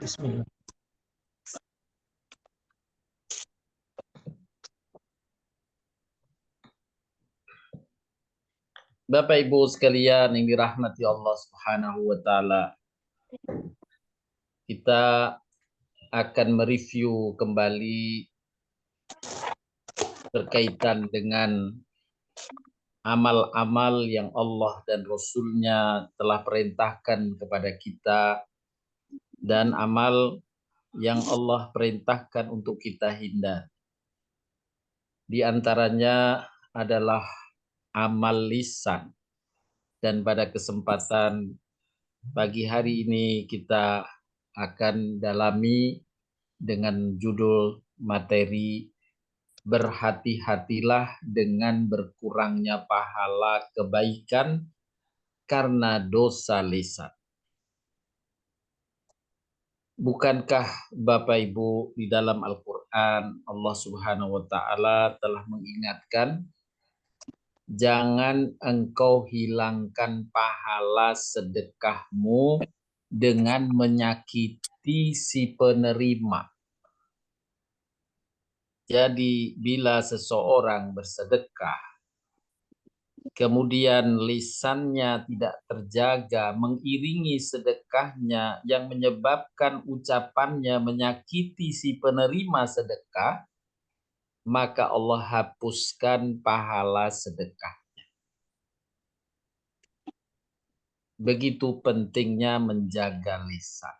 Bismillah. Bapak Ibu sekalian yang dirahmati Allah Subhanahu wa taala, kita akan mereview kembali berkaitan dengan amal-amal yang Allah dan Rasul-Nya telah perintahkan kepada kita dan amal yang Allah perintahkan untuk kita hindari. Di antaranya adalah amal lisan. Dan pada kesempatan pagi hari ini kita akan dalami dengan judul materi berhati-hatilah dengan berkurangnya pahala kebaikan karena dosa lisan. Bukankah Bapak Ibu di dalam Al-Quran Allah Subhanahu wa Ta'ala telah mengingatkan, jangan engkau hilangkan pahala sedekahmu dengan menyakiti si penerima. Jadi bila seseorang bersedekah, kemudian lisannya tidak terjaga, mengiringi sedekahnya yang menyebabkan ucapannya menyakiti si penerima sedekah, maka Allah hapuskan pahala sedekah. Begitu pentingnya menjaga lisan.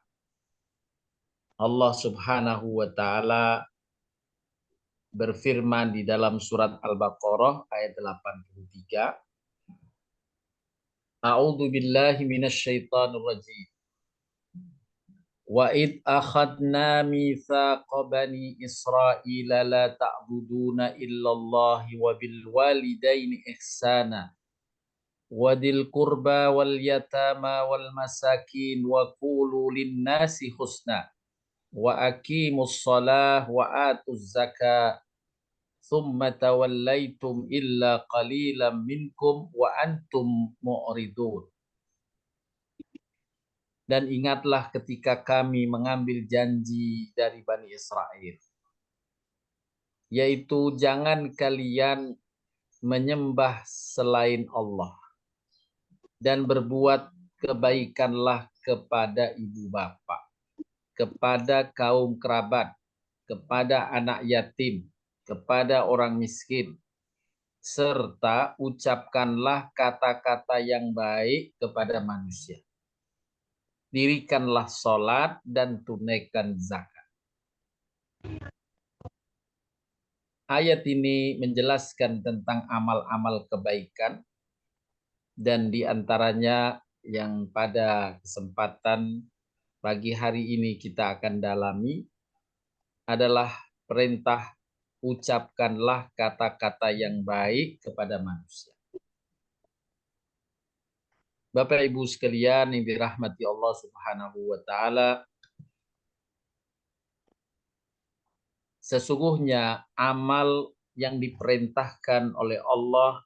Allah Subhanahu wa Ta'ala berfirman di dalam surat Al-Baqarah ayat 83, A'udzu billahi minasyaitonir rajim. Wa id akhadna mitsaqa bani Israila la ta'buduna illallah wa bil walidaini ihsana wa dil qurba wal yatama wal masakin wa qulu lin nasi husna wa aqimus shalah wa atuz zakah thumma tawallaitum illa qalilan minkum wa antum mu'ridun. Dan ingatlah ketika kami mengambil janji dari Bani Israel, yaitu jangan kalian menyembah selain Allah dan berbuat kebaikanlah kepada ibu bapak, kepada kaum kerabat, kepada anak yatim, kepada orang miskin, serta ucapkanlah kata-kata yang baik kepada manusia. Dirikanlah sholat dan tunaikan zakat. Ayat ini menjelaskan tentang amal-amal kebaikan, dan diantaranya yang pada kesempatan pagi hari ini kita akan dalami adalah perintah ucapkanlah kata-kata yang baik kepada manusia. Bapak Ibu sekalian yang dirahmati Allah Subhanahu wa Ta'ala, sesungguhnya amal yang diperintahkan oleh Allah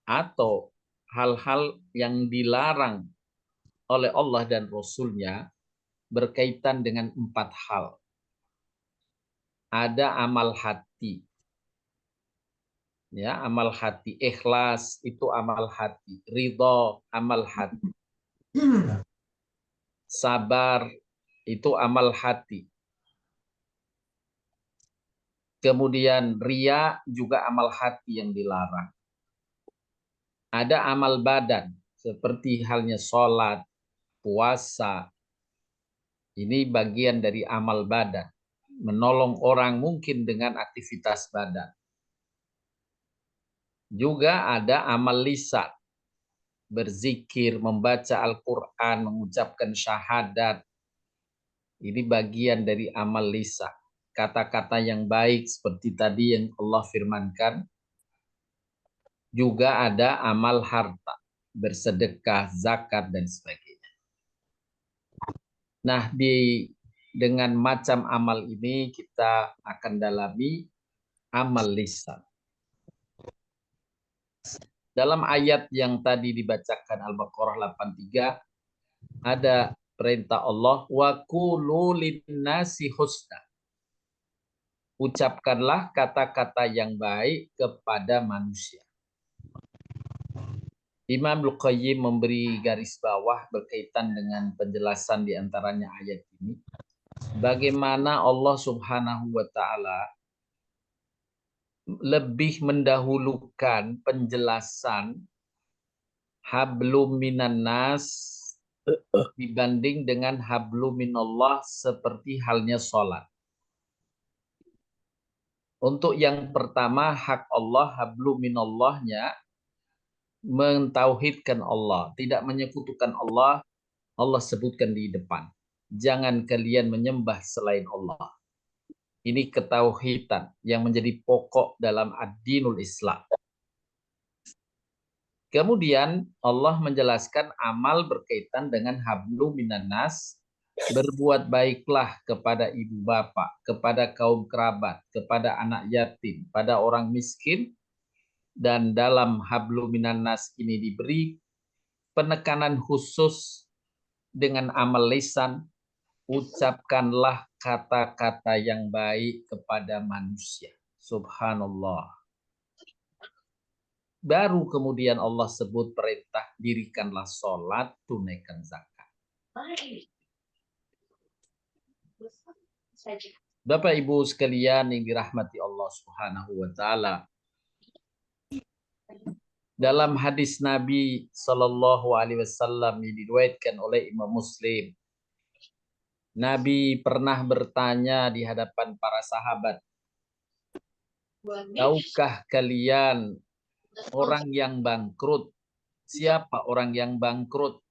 atau hal-hal yang dilarang oleh Allah dan Rasul-Nya berkaitan dengan 4 hal. Ada amal hati. Ya, amal hati. Ikhlas itu amal hati. Ridho amal hati. Sabar itu amal hati. Kemudian ria juga amal hati yang dilarang. Ada amal badan seperti halnya sholat, puasa. Ini bagian dari amal badan. Menolong orang mungkin dengan aktivitas badan. Juga ada amal lisan. Berzikir, membaca Al-Quran, mengucapkan syahadat. Ini bagian dari amal lisan. Kata-kata yang baik seperti tadi yang Allah firmankan. Juga ada amal harta. Bersedekah, zakat, dan sebagainya. Nah, dengan macam amal ini kita akan dalami amal lisan. Dalam ayat yang tadi dibacakan Al-Baqarah 83 ada perintah Allah, wa qulu linnasi husna. Ucapkanlah kata-kata yang baik kepada manusia. Imam Al-Qayyim memberi garis bawah berkaitan dengan penjelasan di antaranya ayat ini. Bagaimana Allah Subhanahu wa Ta'ala lebih mendahulukan penjelasan hablum minan nas dibanding dengan hablum minallah seperti halnya sholat. Untuk yang pertama, hak Allah, hablum minallahnya, mentauhidkan Allah, tidak menyekutukan Allah, Allah sebutkan di depan. Jangan kalian menyembah selain Allah. Ini ketauhidan yang menjadi pokok dalam ad-dinul Islam. Kemudian Allah menjelaskan amal berkaitan dengan hablum minan nas, berbuat baiklah kepada ibu bapak, kepada kaum kerabat, kepada anak yatim, pada orang miskin, dan dalam hablum minan nas ini diberi penekanan khusus dengan amal lisan, ucapkanlah kata-kata yang baik kepada manusia. Subhanallah. Baru kemudian Allah sebut perintah, dirikanlah sholat, tunaikan zakat. Bapak Ibu sekalian yang dirahmati Allah Subhanahu wa Ta'ala, dalam hadis Nabi Sallallahu Alaihi Wasallam yang diriwayatkan oleh Imam Muslim, Nabi pernah bertanya di hadapan para sahabat, tahukah kalian orang yang bangkrut? Siapa orang yang bangkrut?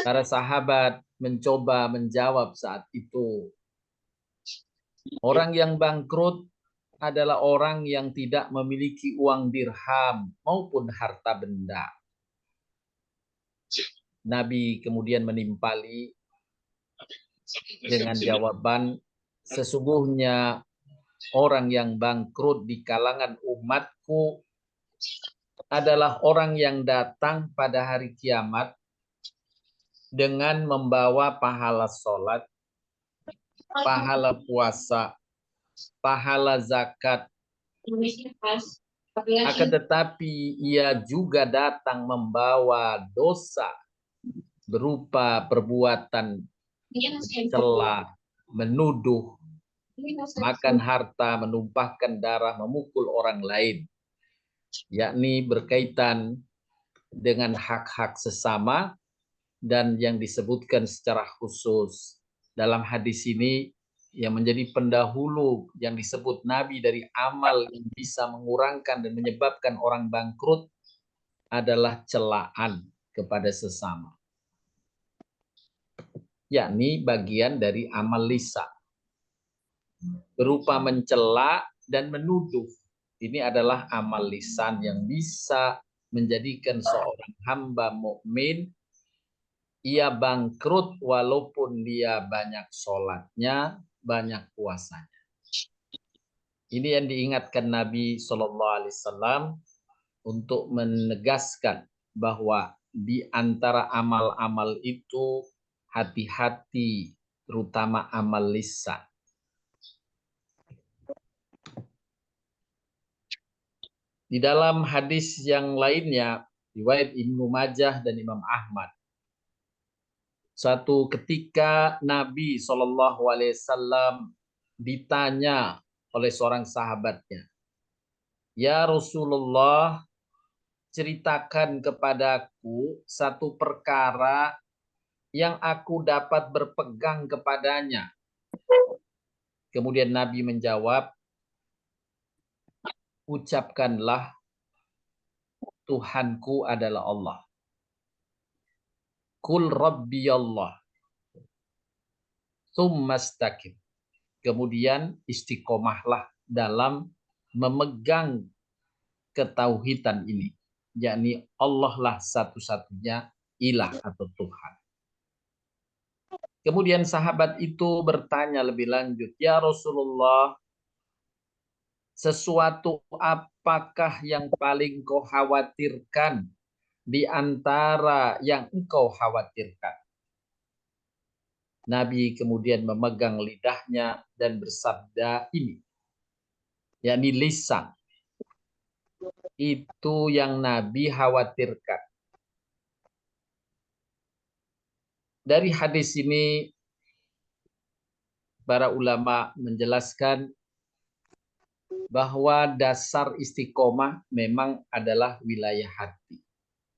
Para sahabat mencoba menjawab saat itu. Orang yang bangkrut adalah orang yang tidak memiliki uang dirham maupun harta benda. Nabi kemudian menimpali dengan jawaban, sesungguhnya orang yang bangkrut di kalangan umatku adalah orang yang datang pada hari kiamat dengan membawa pahala sholat, pahala puasa, pahala zakat. Akan tetapi ia juga datang membawa dosa berupa perbuatan celah, menuduh, makan harta, menumpahkan darah, memukul orang lain, yakni berkaitan dengan hak-hak sesama. Dan yang disebutkan secara khusus dalam hadis ini, yang menjadi pendahulu yang disebut Nabi dari amal yang bisa mengurangkan dan menyebabkan orang bangkrut adalah celaan kepada sesama, yakni bagian dari amal lisan berupa mencela dan menuduh. Ini adalah amal lisan yang bisa menjadikan seorang hamba mukmin ia bangkrut walaupun dia banyak sholatnya, banyak puasanya. Ini yang diingatkan Nabi SAW untuk menegaskan bahwa di antara amal-amal itu hati-hati, terutama amal lisan. Di dalam hadis yang lainnya, riwayat Ibnu Majah dan Imam Ahmad, suatu ketika Nabi SAW ditanya oleh seorang sahabatnya, "Ya Rasulullah, ceritakan kepadaku satu perkara yang aku dapat berpegang kepadanya." Kemudian Nabi menjawab, "Ucapkanlah, Tuhanku adalah Allah. Qul Rabbi Allah. Tsumastaqim." Kemudian istiqomahlah dalam memegang ketauhidan ini, yakni Allah lah satu-satunya ilah atau Tuhan. Kemudian sahabat itu bertanya lebih lanjut, "Ya Rasulullah, sesuatu apakah yang paling kau khawatirkan di antara yang engkau khawatirkan. Nabi kemudian memegang lidahnya dan bersabda ini, yakni lisan. Itu yang Nabi khawatirkan. Dari hadis ini, para ulama menjelaskan bahwa dasar istiqomah memang adalah wilayah hati,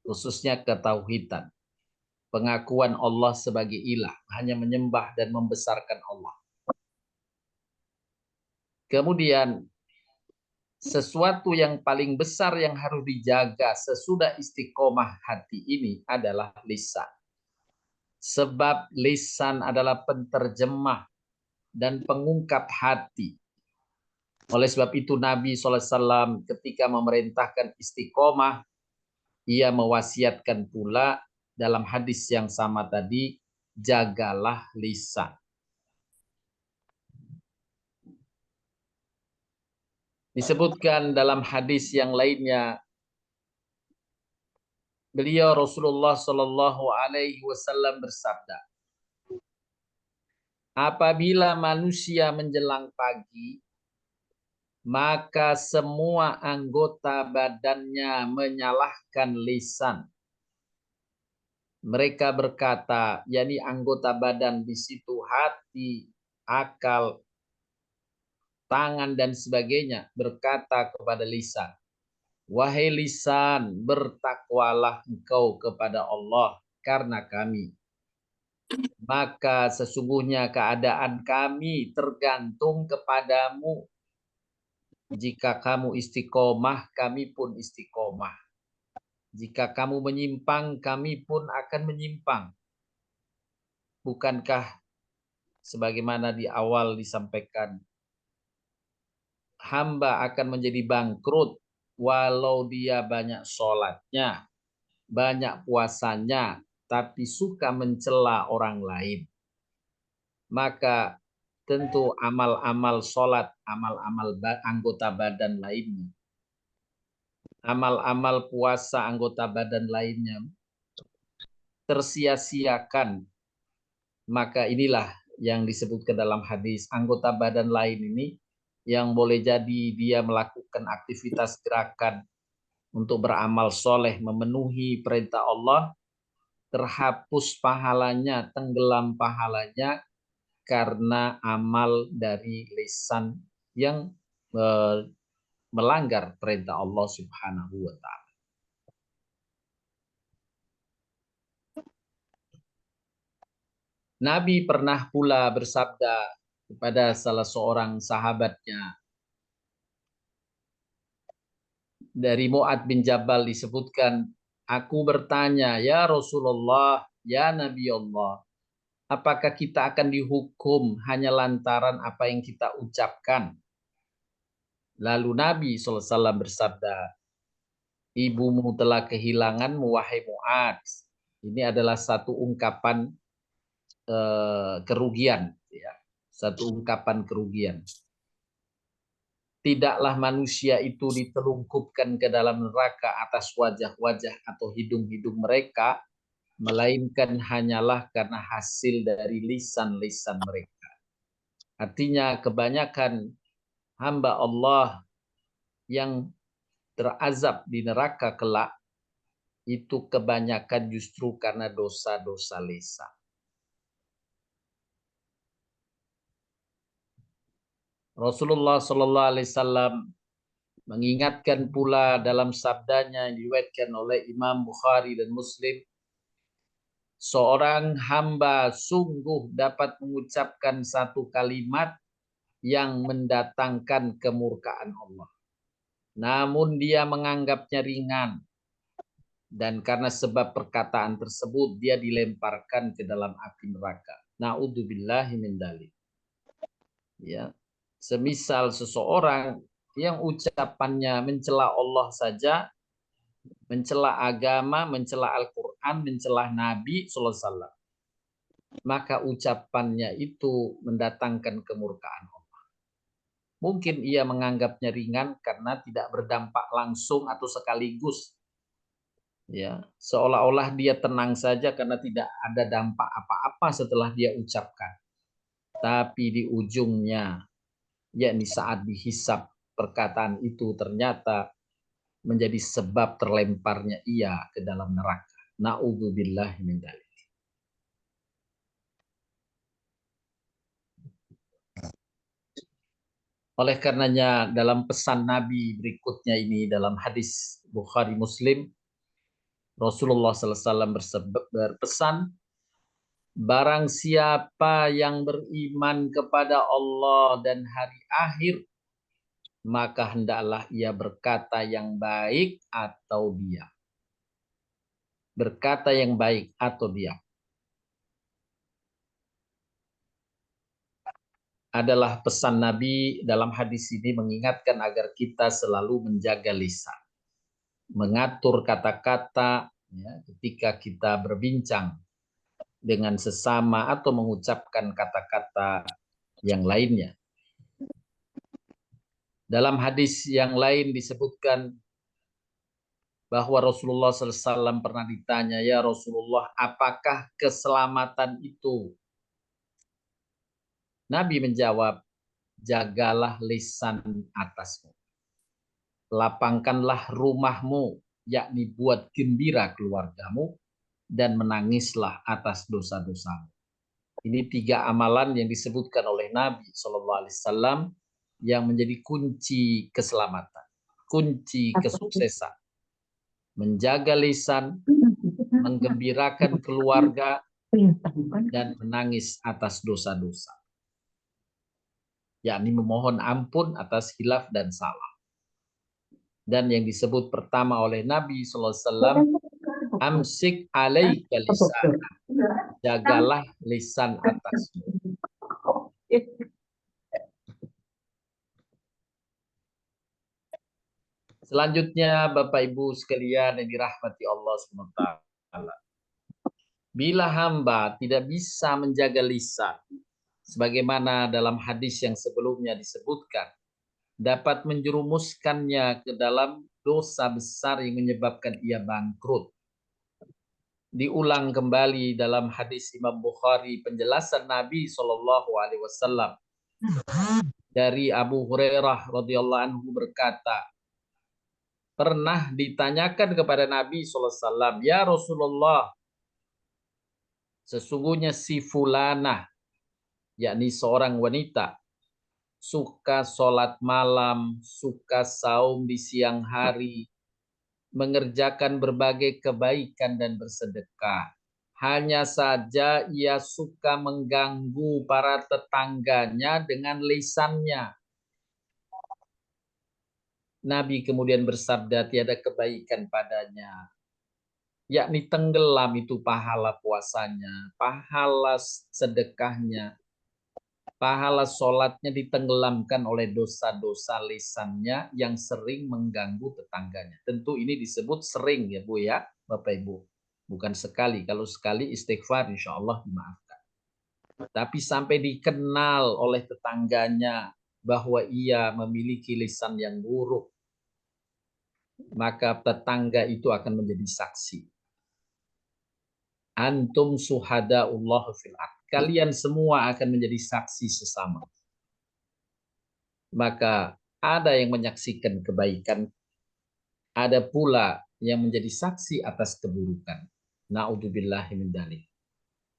khususnya ketauhidan, pengakuan Allah sebagai ilah, hanya menyembah dan membesarkan Allah. Kemudian sesuatu yang paling besar yang harus dijaga sesudah istiqomah hati ini adalah lisan. Sebab lisan adalah penterjemah dan pengungkap hati. Oleh sebab itu Nabi SAW ketika memerintahkan istiqomah, ia mewasiatkan pula dalam hadis yang sama tadi, jagalah lisan. Disebutkan dalam hadis yang lainnya, beliau Rasulullah Shallallahu Alaihi Wasallam bersabda, apabila manusia menjelang pagi, maka semua anggota badannya menyalahkan lisan. Mereka berkata, yakni anggota badan di situ hati, akal, tangan dan sebagainya, berkata kepada lisan, wahai lisan, bertakwalah engkau kepada Allah karena kami. Maka sesungguhnya keadaan kami tergantung kepadamu. Jika kamu istiqomah, kami pun istiqomah. Jika kamu menyimpang, kami pun akan menyimpang. Bukankah sebagaimana di awal disampaikan, hamba akan menjadi bangkrut walau dia banyak sholatnya, banyak puasanya, tapi suka mencela orang lain. Maka tentu amal-amal sholat, amal-amal anggota badan lainnya, amal-amal puasa anggota badan lainnya tersia-siakan. Maka inilah yang disebutkan dalam hadis, anggota badan lain ini yang boleh jadi dia melakukan aktivitas gerakan untuk beramal soleh, memenuhi perintah Allah, terhapus pahalanya, tenggelam pahalanya karena amal dari lisan yang melanggar perintah Allah Subhanahu wa Ta'ala. Nabi pernah pula bersabda kepada salah seorang sahabatnya, dari Mu'ad bin Jabal disebutkan, aku bertanya, ya Rasulullah, ya Nabi Allah, apakah kita akan dihukum hanya lantaran apa yang kita ucapkan? Lalu Nabi SAW bersabda, ibumu telah kehilanganmu, wahai Mu'ad. Ini adalah satu ungkapan kerugian, ya. Satu ungkapan kerugian. Tidaklah manusia itu ditelungkupkan ke dalam neraka atas wajah-wajah atau hidung-hidung mereka, melainkan hanyalah karena hasil dari lisan-lisan mereka. Artinya kebanyakan hamba Allah yang terazab di neraka kelak, itu kebanyakan justru karena dosa-dosa lisan. Rasulullah Shallallahu Alaihi Wasallam mengingatkan pula dalam sabdanya yang diriwayatkan oleh Imam Bukhari dan Muslim, seorang hamba sungguh dapat mengucapkan satu kalimat yang mendatangkan kemurkaan Allah, namun dia menganggapnya ringan, dan karena sebab perkataan tersebut dia dilemparkan ke dalam api neraka. Na'udzubillahi min dzalik. Ya, semisal seseorang yang ucapannya mencela Allah saja, mencela agama, mencela Al-Quran, mencela Nabi SAW, maka ucapannya itu mendatangkan kemurkaan Allah. Mungkin ia menganggapnya ringan karena tidak berdampak langsung atau sekaligus Ya, seolah-olah dia tenang saja karena tidak ada dampak apa-apa setelah dia ucapkan. Tapi di ujungnya, yakni saat dihisap perkataan itu ternyata menjadi sebab terlemparnya ia ke dalam neraka. Na'udzubillah min dzalik. Oleh karenanya dalam pesan Nabi berikutnya ini dalam hadis Bukhari Muslim, Rasulullah SAW berpesan, barang siapa yang beriman kepada Allah dan hari akhir, maka hendaklah ia berkata yang baik atau diam. Berkata yang baik atau diam. Adalah pesan Nabi dalam hadis ini mengingatkan agar kita selalu menjaga lisan. Mengatur kata-kata ya, ketika kita berbincang dengan sesama atau mengucapkan kata-kata yang lainnya. Dalam hadis yang lain disebutkan bahwa Rasulullah SAW pernah ditanya, ya Rasulullah, apakah keselamatan itu? Nabi menjawab, jagalah lisan atasmu. Lapangkanlah rumahmu, yakni buat gembira keluargamu, dan menangislah atas dosa-dosamu. Ini 3 amalan yang disebutkan oleh Nabi SAW yang menjadi kunci keselamatan, kunci kesuksesan. Menjaga lisan, menggembirakan keluarga, dan menangis atas dosa-dosa. Yakni memohon ampun atas hilaf dan salah. Dan yang disebut pertama oleh Nabi SAW, amsik alaika lisan. Jagalah lisan atasmu. Selanjutnya Bapak Ibu sekalian yang dirahmati Allah SWT. Bila hamba tidak bisa menjaga lisan, sebagaimana dalam hadis yang sebelumnya disebutkan, dapat menjerumuskannya ke dalam dosa besar yang menyebabkan ia bangkrut. Diulang kembali dalam hadis Imam Bukhari penjelasan Nabi SAW dari Abu Hurairah radhiyallahu anhu berkata, pernah ditanyakan kepada Nabi SAW, ya Rasulullah, sesungguhnya si fulanah, yakni seorang wanita, suka sholat malam, suka saum di siang hari, mengerjakan berbagai kebaikan dan bersedekah. Hanya saja ia suka mengganggu para tetangganya dengan lisannya. Nabi kemudian bersabda, tiada kebaikan padanya, yakni tenggelam itu pahala puasanya, pahala sedekahnya, pahala sholatnya ditenggelamkan oleh dosa-dosa lisannya yang sering mengganggu tetangganya. Tentu ini disebut sering ya Bu ya, Bapak Ibu. Bukan sekali. Kalau sekali istighfar insya Allah dimaafkan. Tapi sampai dikenal oleh tetangganya bahwa ia memiliki lisan yang buruk, maka tetangga itu akan menjadi saksi. Antum suhadaullah fil ard. Kalian semua akan menjadi saksi sesama. Maka ada yang menyaksikan kebaikan, ada pula yang menjadi saksi atas keburukan. Na'udzubillahi min dzalik.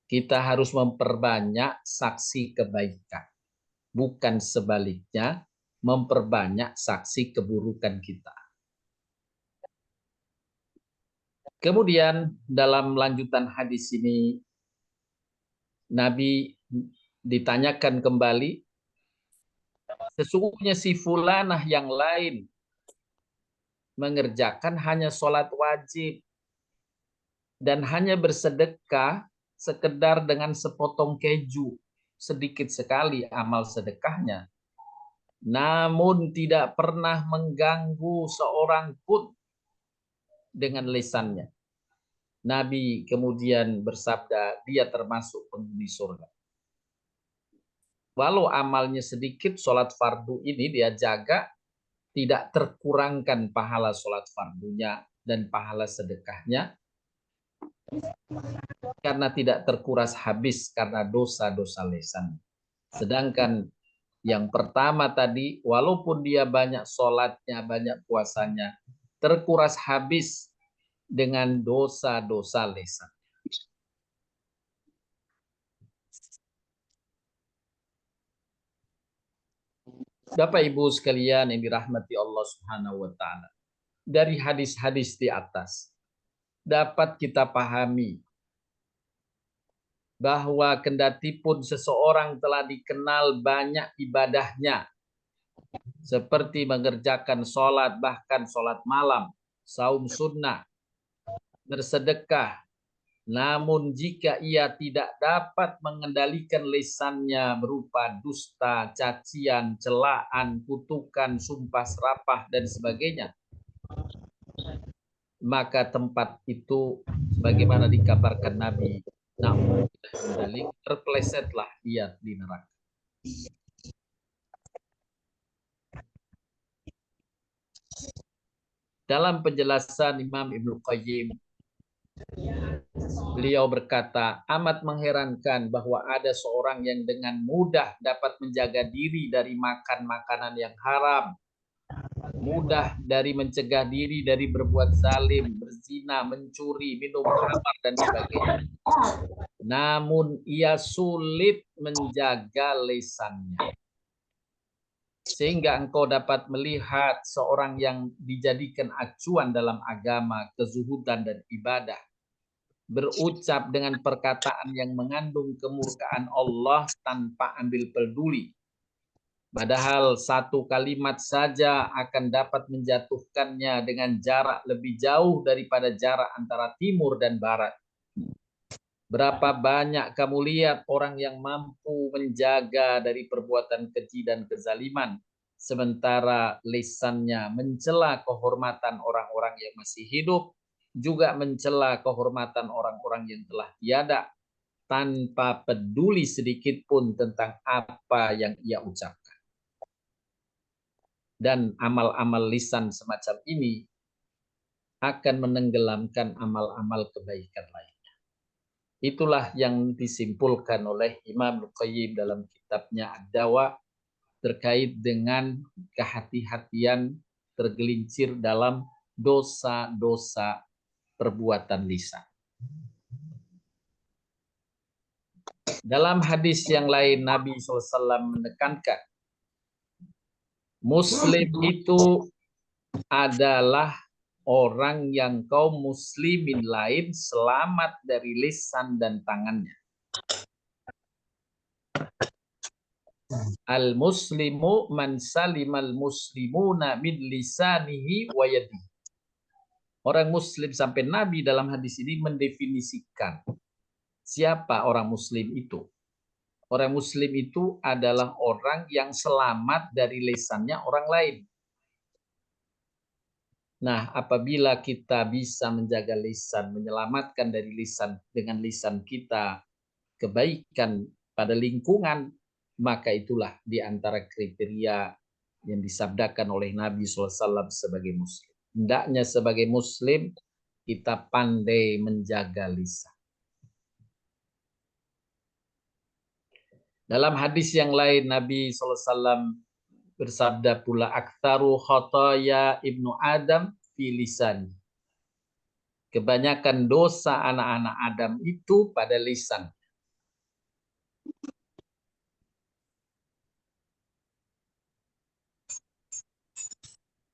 Kita harus memperbanyak saksi kebaikan, bukan sebaliknya memperbanyak saksi keburukan kita. Kemudian dalam lanjutan hadis ini Nabi ditanyakan kembali, sesungguhnya si fulanah yang lain mengerjakan hanya sholat wajib dan hanya bersedekah sekedar dengan sepotong keju, sedikit sekali amal sedekahnya, namun tidak pernah mengganggu seorang pun dengan lisannya. Nabi kemudian bersabda, dia termasuk penghuni surga. Walau amalnya sedikit, sholat fardu ini dia jaga, tidak terkurangkan pahala sholat fardunya, dan pahala sedekahnya karena tidak terkuras habis karena dosa-dosa lisan. Sedangkan yang pertama tadi, walaupun dia banyak sholatnya, banyak puasanya, terkuras habis dengan dosa-dosa lisan. Bapak Ibu sekalian yang dirahmati Allah Subhanahu wa taala. Dari hadis-hadis di atas dapat kita pahami bahwa kendatipun seseorang telah dikenal banyak ibadahnya, seperti mengerjakan sholat, bahkan sholat malam, saum sunnah, bersedekah, namun jika ia tidak dapat mengendalikan lisannya berupa dusta, cacian, celaan, kutukan, sumpah serapah, dan sebagainya, maka tempat itu sebagaimana dikabarkan Nabi, namun terpelesetlah ia di neraka. Dalam penjelasan Imam Ibnu Qayyim, beliau berkata, amat mengherankan bahwa ada seorang yang dengan mudah dapat menjaga diri dari makan makanan yang haram, mudah dari mencegah diri dari berbuat zalim, berzina, mencuri, minum khamar, dan sebagainya. Namun ia sulit menjaga lisannya. Sehingga engkau dapat melihat seorang yang dijadikan acuan dalam agama, kezuhudan, dan ibadah, berucap dengan perkataan yang mengandung kemurkaan Allah tanpa ambil peduli. Padahal satu kalimat saja akan dapat menjatuhkannya dengan jarak lebih jauh daripada jarak antara timur dan barat. Berapa banyak kamu lihat orang yang mampu menjaga dari perbuatan keji dan kezaliman, sementara lisannya mencela kehormatan orang-orang yang masih hidup, juga mencela kehormatan orang-orang yang telah tiada, tanpa peduli sedikit pun tentang apa yang ia ucapkan. Dan amal-amal lisan semacam ini akan menenggelamkan amal-amal kebaikan lain. Itulah yang disimpulkan oleh Imam Al-Qayyim dalam kitabnya Ad-Dawa terkait dengan kehati-hatian tergelincir dalam dosa-dosa perbuatan lisan. Dalam hadis yang lain Nabi SAW menekankan, Muslim itu adalah orang yang kaum muslimin lain selamat dari lisan dan tangannya. Al-muslimu man salimal muslimuna min lisanihi wa yadihi. Orang muslim sampai Nabi dalam hadis ini mendefinisikan siapa orang muslim itu. Orang muslim itu adalah orang yang selamat dari lisannya orang lain. Nah, apabila kita bisa menjaga lisan, menyelamatkan dari lisan dengan lisan kita kebaikan pada lingkungan, maka itulah di antara kriteria yang disabdakan oleh Nabi SAW sebagai muslim. Hendaknya sebagai muslim kita pandai menjaga lisan. Dalam hadis yang lain Nabi SAW bersabda pula, aktsaru khataya ibnu Adam fi lisan. Kebanyakan dosa anak-anak Adam itu pada lisan.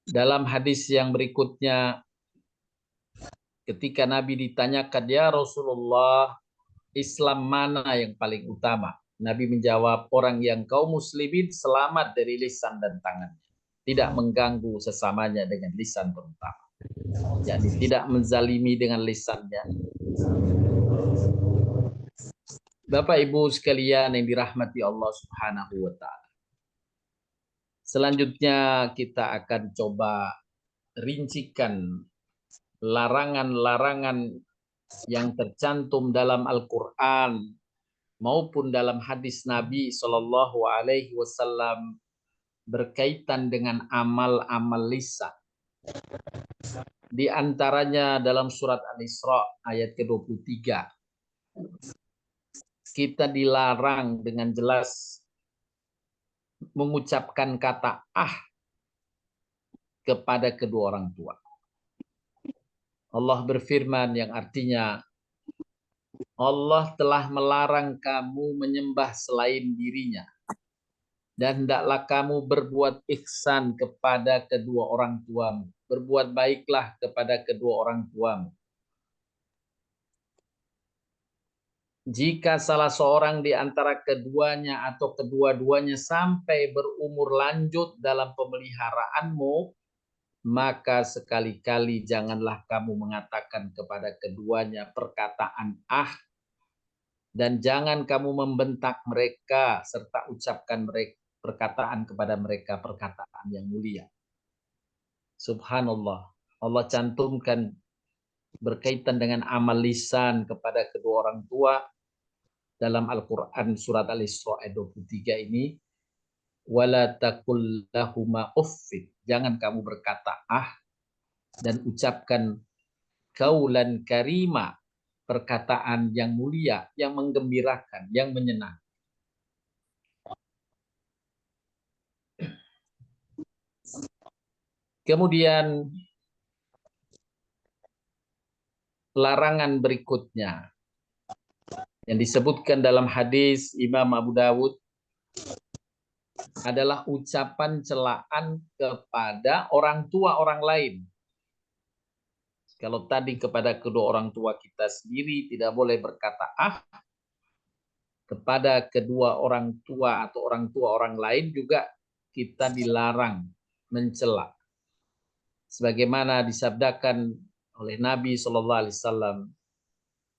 Dalam hadis yang berikutnya, ketika Nabi ditanyakan, ya Rasulullah, Islam mana yang paling utama? Nabi menjawab, orang yang kaum muslimin selamat dari lisan dan tangannya, tidak mengganggu sesamanya dengan lisan terutama. Jadi tidak menzalimi dengan lisannya. Bapak Ibu sekalian yang dirahmati Allah Subhanahu wa taala. Selanjutnya kita akan coba rincikan larangan-larangan yang tercantum dalam Al-Qur'an maupun dalam hadis Nabi Shallallahu Alaihi Wasallam berkaitan dengan amal-amal lisan. Di antaranya dalam surat Al-Isra ayat ke-23. Kita dilarang dengan jelas mengucapkan kata kepada kedua orang tua. Allah berfirman yang artinya Allah telah melarang kamu menyembah selain dirinya. Dan hendaklah kamu berbuat ihsan kepada kedua orang tuamu. Berbuat baiklah kepada kedua orang tuamu. Jika salah seorang di antara keduanya atau kedua-duanya sampai berumur lanjut dalam pemeliharaanmu, maka sekali-kali janganlah kamu mengatakan kepada keduanya perkataan dan jangan kamu membentak mereka serta ucapkan mereka perkataan kepada mereka perkataan yang mulia. Subhanallah. Allah cantumkan berkaitan dengan amal lisan kepada kedua orang tua dalam Al-Quran surat Al-Isra ayat 23 ini. Wala taqul lahuma uffin. Jangan kamu berkata dan ucapkan kaulan karima, perkataan yang mulia, yang menggembirakan, yang menyenangkan. Kemudian larangan berikutnya yang disebutkan dalam hadis Imam Abu Dawud adalah ucapan celaan kepada orang tua orang lain. Kalau tadi kepada kedua orang tua kita sendiri tidak boleh berkata kepada kedua orang tua atau orang tua orang lain juga kita dilarang mencela. Sebagaimana disabdakan oleh Nabi SAW,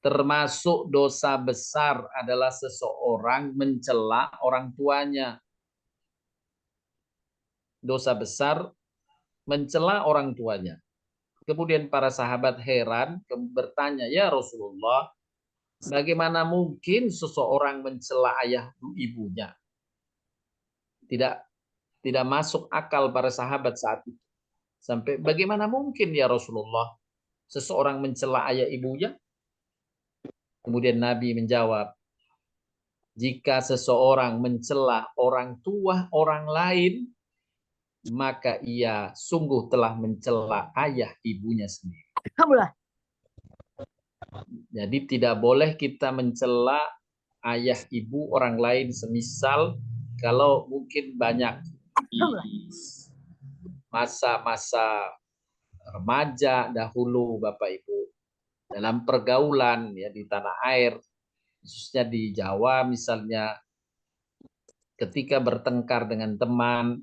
termasuk dosa besar adalah seseorang mencela orang tuanya. Dosa besar mencela orang tuanya. Kemudian para sahabat heran bertanya, ya Rasulullah, bagaimana mungkin seseorang mencela ayah ibunya? Tidak masuk akal para sahabat saat itu. Sampai bagaimana mungkin ya Rasulullah seseorang mencela ayah ibunya? Kemudian Nabi menjawab, jika seseorang mencela orang tua orang lain, maka ia sungguh telah mencela ayah ibunya sendiri. Jadi tidak boleh kita mencela ayah ibu orang lain, semisal kalau mungkin banyak di masa-masa remaja dahulu Bapak Ibu dalam pergaulan ya di tanah air, khususnya di Jawa misalnya, ketika bertengkar dengan teman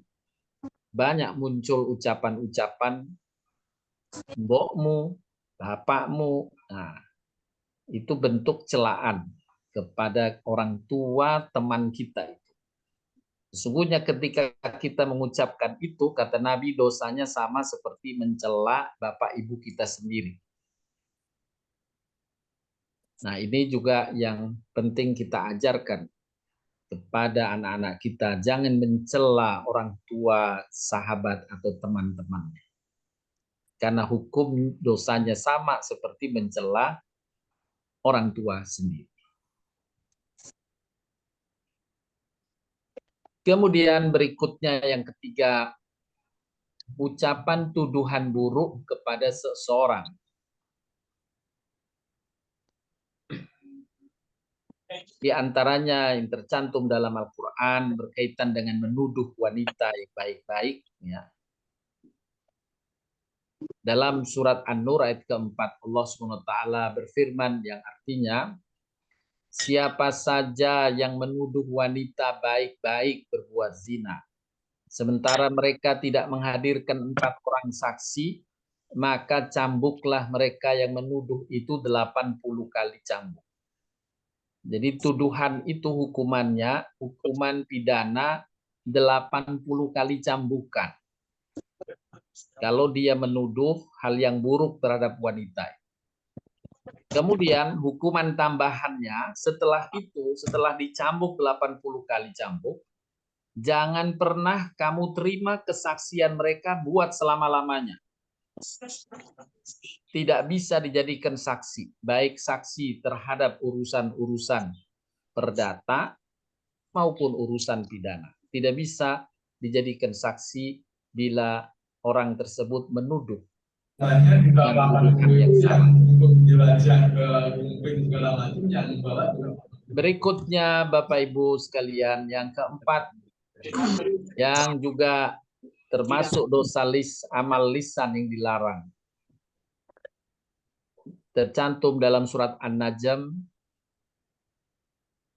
banyak muncul ucapan-ucapan mbokmu, bapakmu. Nah, itu bentuk celaan kepada orang tua teman kita itu. Sesungguhnya ketika kita mengucapkan itu, kata Nabi, dosanya sama seperti mencela bapak ibu kita sendiri. Nah, ini juga yang penting kita ajarkan kepada anak-anak kita. Jangan mencela orang tua, sahabat, atau teman-teman. Karena hukum dosanya sama seperti mencela orang tua sendiri. Kemudian berikutnya yang ketiga, ucapan tuduhan buruk kepada seseorang. Di antaranya yang tercantum dalam Al-Quran berkaitan dengan menuduh wanita yang baik-baik. Ya. Dalam surat An-Nur ayat keempat, Allah SWT berfirman yang artinya, siapa saja yang menuduh wanita baik-baik berbuat zina, sementara mereka tidak menghadirkan 4 orang saksi, maka cambuklah mereka yang menuduh itu 80 kali cambuk. Jadi tuduhan itu hukumannya, hukuman pidana 80 kali cambukan. Kalau dia menuduh hal yang buruk terhadap wanita. Kemudian hukuman tambahannya setelah itu, setelah dicambuk 80 kali cambuk, jangan pernah kamu terima kesaksian mereka buat selama-lamanya. tidak bisa dijadikan saksi, baik saksi terhadap urusan-urusan perdata maupun urusan pidana. Tidak bisa dijadikan saksi bila orang tersebut menuduh dengan tuduhan yang sama. Berikutnya Bapak Ibu sekalian, yang keempat yang juga termasuk dosa amal lisan yang dilarang. Tercantum dalam surat An-Najm,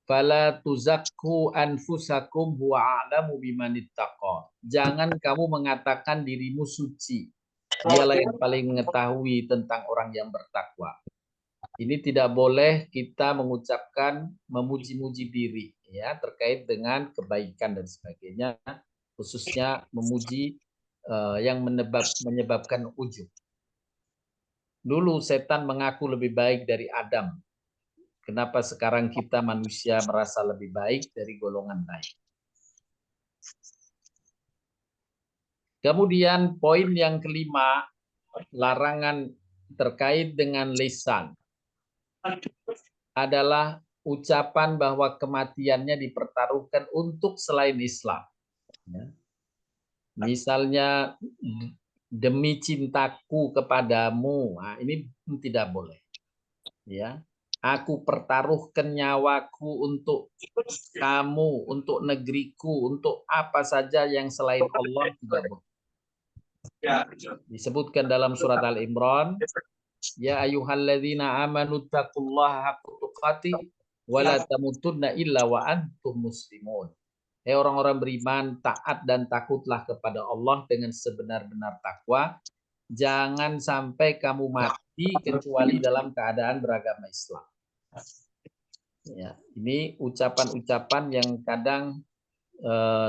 fala tuzakku anfusakum huwa a'lamu bimanittaqa. Jangan kamu mengatakan dirimu suci. Dialah yang paling mengetahui tentang orang yang bertakwa. Ini tidak boleh kita mengucapkan memuji-muji diri ya terkait dengan kebaikan dan sebagainya, khususnya memuji yang menyebabkan ujub. Dulu setan mengaku lebih baik dari Adam. Kenapa sekarang kita manusia merasa lebih baik dari golongan baik? Kemudian poin yang kelima, larangan terkait dengan lisan adalah ucapan bahwa kematiannya dipertaruhkan untuk selain Islam. Ya. Misalnya demi cintaku kepadamu, nah, ini tidak boleh. Ya, aku pertaruhkan nyawaku untuk kamu, untuk negeriku, untuk apa saja yang selain Allah tidak boleh. Disebutkan dalam surat Al-Imran, ya ayyuhalladzina amanu taqullaha haqqa tuqatih wa la tamutunna illa wa antum muslimun. Hai orang-orang beriman, taat dan takutlah kepada Allah dengan sebenar-benar takwa. Jangan sampai kamu mati kecuali dalam keadaan beragama Islam. Ya, ini ucapan-ucapan yang kadang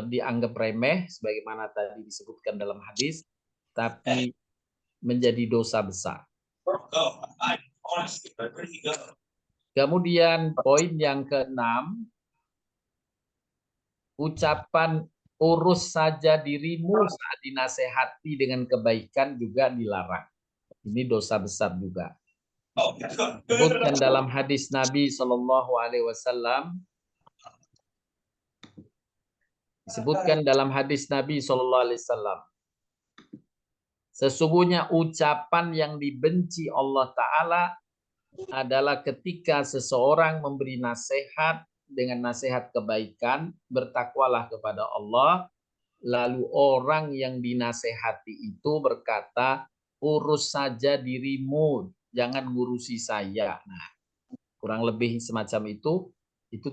dianggap remeh, sebagaimana tadi disebutkan dalam hadis, tapi menjadi dosa besar. Kemudian poin yang keenam, ucapan urus saja dirimu saat dinasehati dengan kebaikan juga dilarang. Ini dosa besar juga. Disebutkan dalam hadis Nabi Shallallahu Alaihi Wasallam. Disebutkan dalam hadis Nabi Shallallahu Alaihi Wasallam. Sesungguhnya ucapan yang dibenci Allah Ta'ala adalah ketika seseorang memberi nasihat dengan nasihat kebaikan, bertakwalah kepada Allah, lalu orang yang dinasehati itu berkata, urus saja dirimu, jangan ngurusi saya. Nah, kurang lebih semacam itu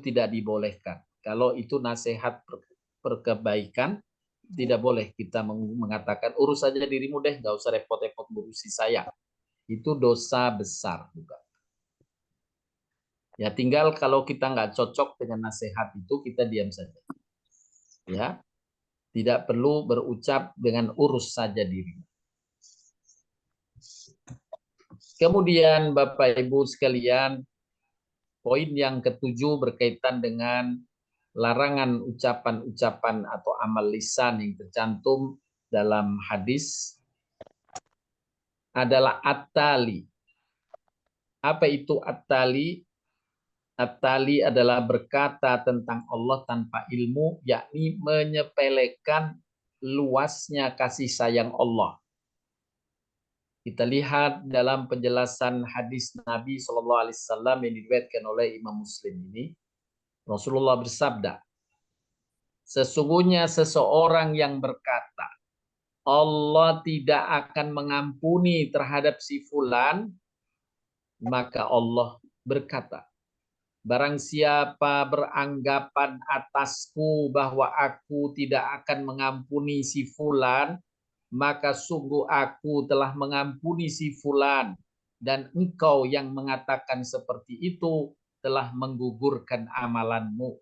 tidak dibolehkan. Kalau itu nasihat perkebaikan, tidak boleh kita mengatakan urus saja dirimu deh, nggak usah repot-repot ngurusi saya. Itu dosa besar juga. Ya tinggal kalau kita nggak cocok dengan nasihat itu, kita diam saja. Ya, tidak perlu berucap dengan urus saja diri. Kemudian Bapak Ibu sekalian, poin yang ketujuh berkaitan dengan larangan ucapan-ucapan atau amal lisan yang tercantum dalam hadis adalah at-tali. Apa itu at-tali? At-tali adalah berkata tentang Allah tanpa ilmu, yakni menyepelekan luasnya kasih sayang Allah. Kita lihat dalam penjelasan hadis Nabi SAW yang diriwayatkan oleh Imam Muslim ini, Rasulullah bersabda, sesungguhnya seseorang yang berkata, Allah tidak akan mengampuni terhadap si fulan, maka Allah berkata, barang siapa beranggapan atasku bahwa aku tidak akan mengampuni si fulan, maka sungguh aku telah mengampuni si fulan, dan engkau yang mengatakan seperti itu telah menggugurkan amalanmu.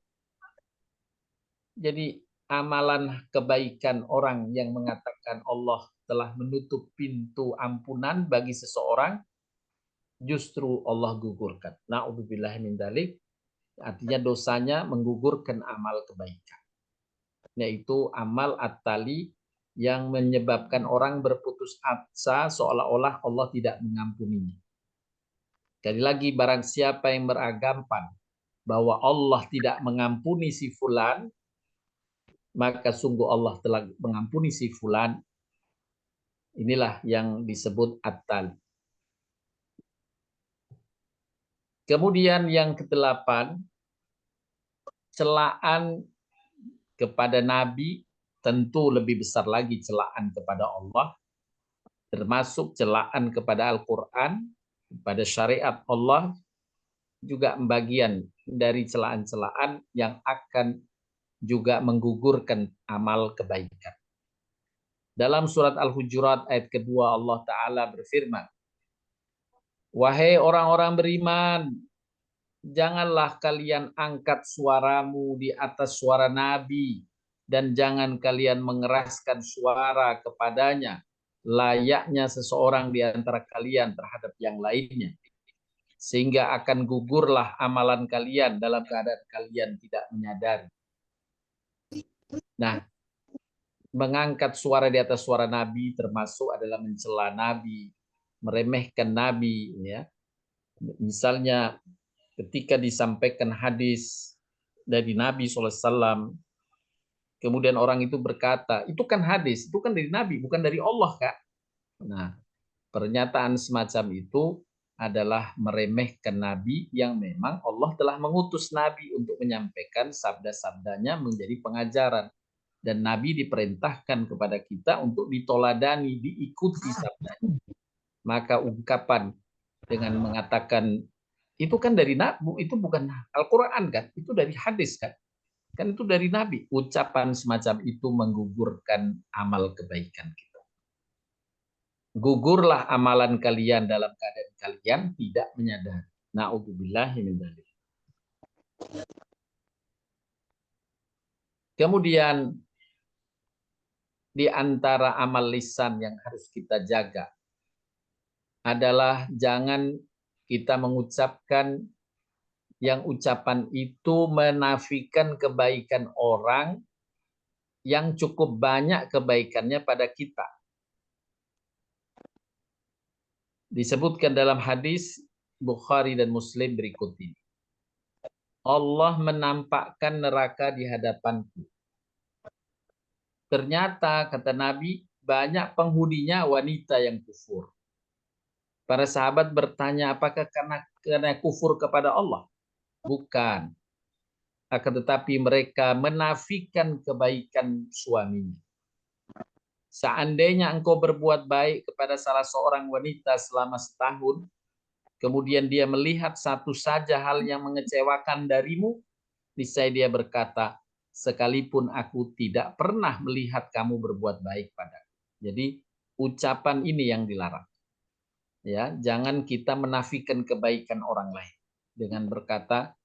Jadi amalan kebaikan orang yang mengatakan Allah telah menutup pintu ampunan bagi seseorang, justru Allah gugurkan. Na'udzubillah min dzalik. Artinya dosanya menggugurkan amal kebaikan. Yaitu amal at-tali, yang menyebabkan orang berputus asa seolah-olah Allah tidak mengampuninya. Sekali lagi, barang siapa yang beranggapan bahwa Allah tidak mengampuni si fulan, maka sungguh Allah telah mengampuni si fulan. Inilah yang disebut at-tali. Kemudian yang kedelapan, celaan kepada Nabi, tentu lebih besar lagi celaan kepada Allah, termasuk celaan kepada Al-Quran, kepada syariat Allah, juga bagian dari celaan-celaan yang akan juga menggugurkan amal kebaikan. Dalam surat Al-Hujurat ayat kedua Allah Ta'ala berfirman, wahai orang-orang beriman, janganlah kalian angkat suaramu di atas suara Nabi, dan jangan kalian mengeraskan suara kepadanya, layaknya seseorang di antara kalian terhadap yang lainnya. Sehingga akan gugurlah amalan kalian dalam keadaan kalian tidak menyadari. Nah, mengangkat suara di atas suara Nabi termasuk adalah mencela Nabi, meremehkan Nabi, ya. Misalnya ketika disampaikan hadis dari Nabi SAW, kemudian orang itu berkata, itu kan hadis, itu kan dari Nabi, bukan dari Allah, Kak. Nah, pernyataan semacam itu adalah meremehkan Nabi yang memang Allah telah mengutus Nabi untuk menyampaikan sabda-sabdanya menjadi pengajaran. Dan Nabi diperintahkan kepada kita untuk ditoladani, diikuti sabdanya. Maka ungkapan dengan mengatakan itu kan dari Nabi, itu bukan Al-Quran kan, itu dari hadis kan, kan itu dari Nabi. Ucapan semacam itu menggugurkan amal kebaikan kita. Gugurlah amalan kalian dalam keadaan kalian tidak menyadari. Na'udzubillahi min dzalik. Kemudian di antara amal lisan yang harus kita jaga adalah jangan kita mengucapkan yang ucapan itu menafikan kebaikan orang yang cukup banyak kebaikannya pada kita. Disebutkan dalam hadis Bukhari dan Muslim berikut ini. Allah menampakkan neraka di hadapanku. Ternyata, kata Nabi, banyak penghuninya wanita yang kufur. Para sahabat bertanya, apakah karena kufur kepada Allah? Bukan. Akan tetapi mereka menafikan kebaikan suaminya. Seandainya engkau berbuat baik kepada salah seorang wanita selama setahun, kemudian dia melihat satu saja hal yang mengecewakan darimu, niscaya dia berkata, sekalipun aku tidak pernah melihat kamu berbuat baik padaku. Jadi ucapan ini yang dilarang. Ya, jangan kita menafikan kebaikan orang lain dengan berkata,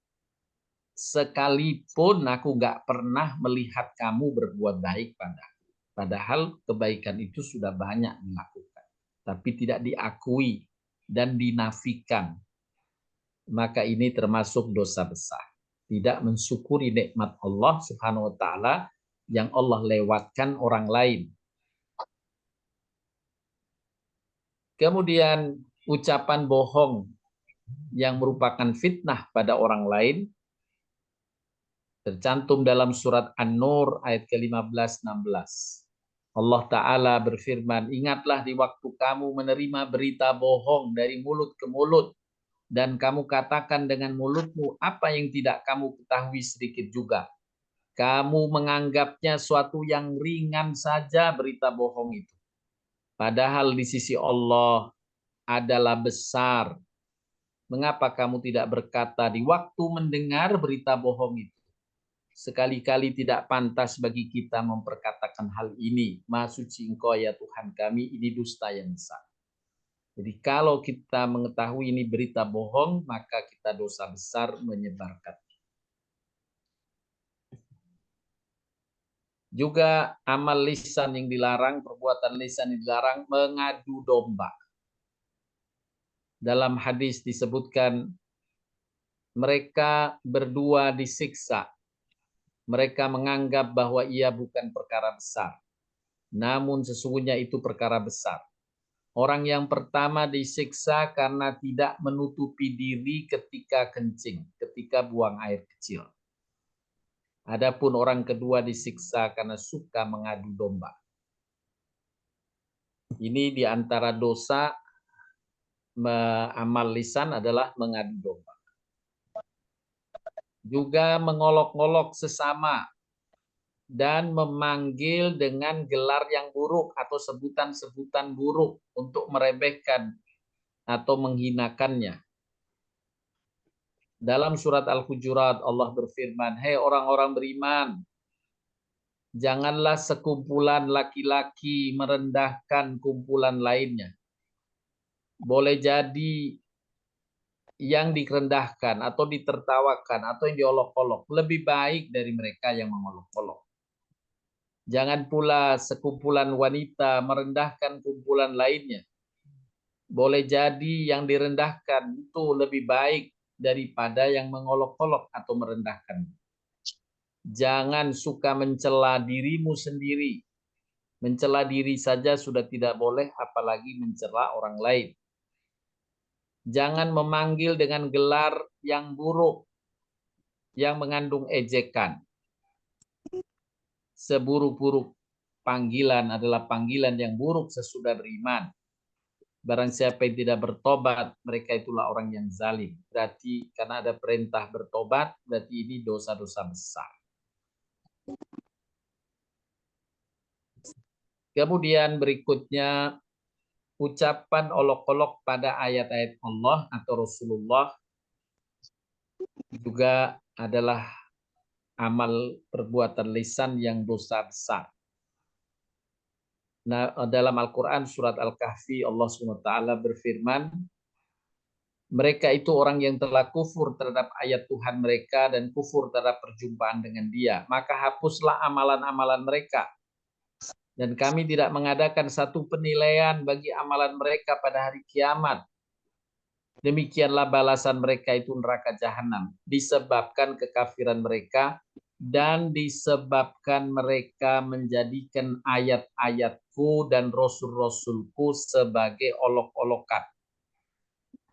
sekalipun aku nggak pernah melihat kamu berbuat baik padaku. Padahal kebaikan itu sudah banyak dilakukan, tapi tidak diakui dan dinafikan. Maka ini termasuk dosa besar. Tidak mensyukuri nikmat Allah Subhanahu wa taala yang Allah lewatkan orang lain. Kemudian ucapan bohong yang merupakan fitnah pada orang lain tercantum dalam surat An-Nur ayat ke-15-16. Allah Ta'ala berfirman, ingatlah di waktu kamu menerima berita bohong dari mulut ke mulut, dan kamu katakan dengan mulutmu apa yang tidak kamu ketahui sedikit juga. Kamu menganggapnya suatu yang ringan saja berita bohong itu. Padahal di sisi Allah adalah besar. Mengapa kamu tidak berkata di waktu mendengar berita bohong itu? Sekali-kali tidak pantas bagi kita memperkatakan hal ini. Maha suci Engkau ya Tuhan kami, ini dusta yang besar. Jadi kalau kita mengetahui ini berita bohong, maka kita dosa besar menyebarkan. Juga amal lisan yang dilarang, perbuatan lisan yang dilarang, mengadu domba. Dalam hadis disebutkan, mereka berdua disiksa. Mereka menganggap bahwa ia bukan perkara besar. namun sesungguhnya itu perkara besar. Orang yang pertama disiksa karena tidak menutupi diri ketika kencing, ketika buang air kecil. Adapun orang kedua disiksa karena suka mengadu domba. Ini diantara dosa amal lisan adalah mengadu domba. Juga mengolok-olok sesama dan memanggil dengan gelar yang buruk atau sebutan-sebutan buruk untuk meremehkan atau menghinakannya. Dalam surat Al-Hujurat Allah berfirman, "Hei orang-orang beriman, janganlah sekumpulan laki-laki merendahkan kumpulan lainnya. Boleh jadi yang direndahkan atau ditertawakan atau yang diolok-olok lebih baik dari mereka yang mengolok-olok. Jangan pula sekumpulan wanita merendahkan kumpulan lainnya. Boleh jadi yang direndahkan itu lebih baik daripada yang mengolok-olok atau merendahkan. Jangan suka mencela dirimu sendiri. Mencela diri saja sudah tidak boleh, apalagi mencela orang lain. Jangan memanggil dengan gelar yang buruk, yang mengandung ejekan. Seburuk-buruk panggilan adalah panggilan yang buruk sesudah beriman. Barang siapa yang tidak bertobat, mereka itulah orang yang zalim. Berarti karena ada perintah bertobat, berarti ini dosa-dosa besar. Kemudian berikutnya, ucapan olok-olok pada ayat-ayat Allah atau Rasulullah juga adalah amal perbuatan lisan yang dosa besar. Nah, dalam Al-Quran surat Al-Kahfi Allah SWT berfirman, mereka itu orang yang telah kufur terhadap ayat Tuhan mereka dan kufur terhadap perjumpaan dengan Dia. Maka hapuslah amalan-amalan mereka. Dan kami tidak mengadakan satu penilaian bagi amalan mereka pada hari kiamat. Demikianlah balasan mereka itu neraka jahanam. Disebabkan kekafiran mereka dan disebabkan mereka menjadikan ayat-ayatku dan rasul-rasulku sebagai olok-olokan.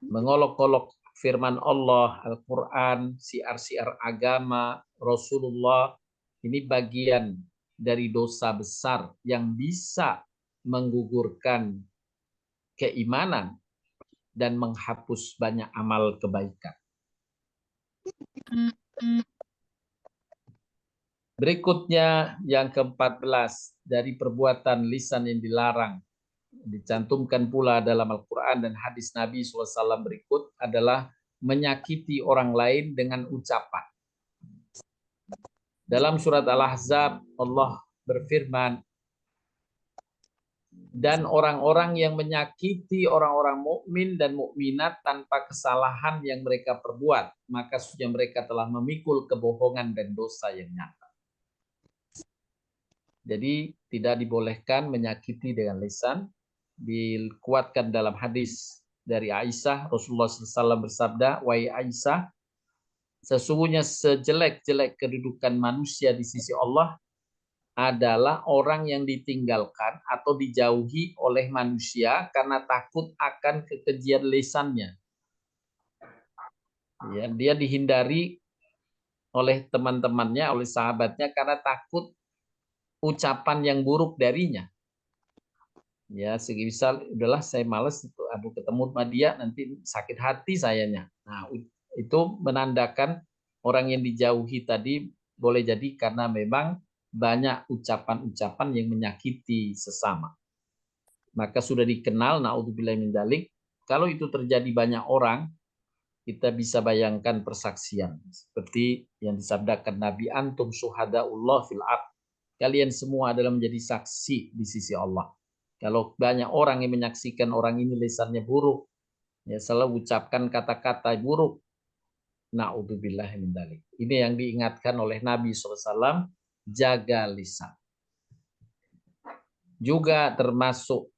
Mengolok-olok firman Allah, Al-Quran, siar-siar agama, Rasulullah, ini bagian dari dosa besar yang bisa menggugurkan keimanan dan menghapus banyak amal kebaikan. Berikutnya yang ke-14 dari perbuatan lisan yang dilarang. Dicantumkan pula dalam Al-Quran dan hadis Nabi SAW berikut adalah menyakiti orang lain dengan ucapan. Dalam surat Al-Ahzab Allah berfirman, dan orang-orang yang menyakiti orang-orang mukmin dan mukminat tanpa kesalahan yang mereka perbuat, maka sesungguhnya mereka telah memikul kebohongan dan dosa yang nyata. Jadi tidak dibolehkan menyakiti dengan lisan. Dikuatkan dalam hadis dari Aisyah, Rasulullah SAW bersabda, "Wahai Aisyah, sesungguhnya sejelek-jelek kedudukan manusia di sisi Allah adalah orang yang ditinggalkan atau dijauhi oleh manusia karena takut akan kekejian lisannya." Ya, dia dihindari oleh teman-temannya, oleh sahabatnya karena takut ucapan yang buruk darinya. Ya, semisal udahlah saya malas aduh ketemu sama dia nanti sakit hati sayanya. Nah, itu menandakan orang yang dijauhi tadi boleh jadi karena memang banyak ucapan-ucapan yang menyakiti sesama. Maka sudah dikenal, naudzubillah min dzalik, kalau itu terjadi banyak orang, kita bisa bayangkan persaksian seperti yang disabdakan Nabi, antum syuhadaullah fil ard. Kalian semua adalah menjadi saksi di sisi Allah. Kalau banyak orang yang menyaksikan orang ini lisannya buruk, ya selalu ucapkan kata-kata buruk, naudzubillah min dzalik. Ini yang diingatkan oleh Nabi SAW, jaga lisan. Juga termasuk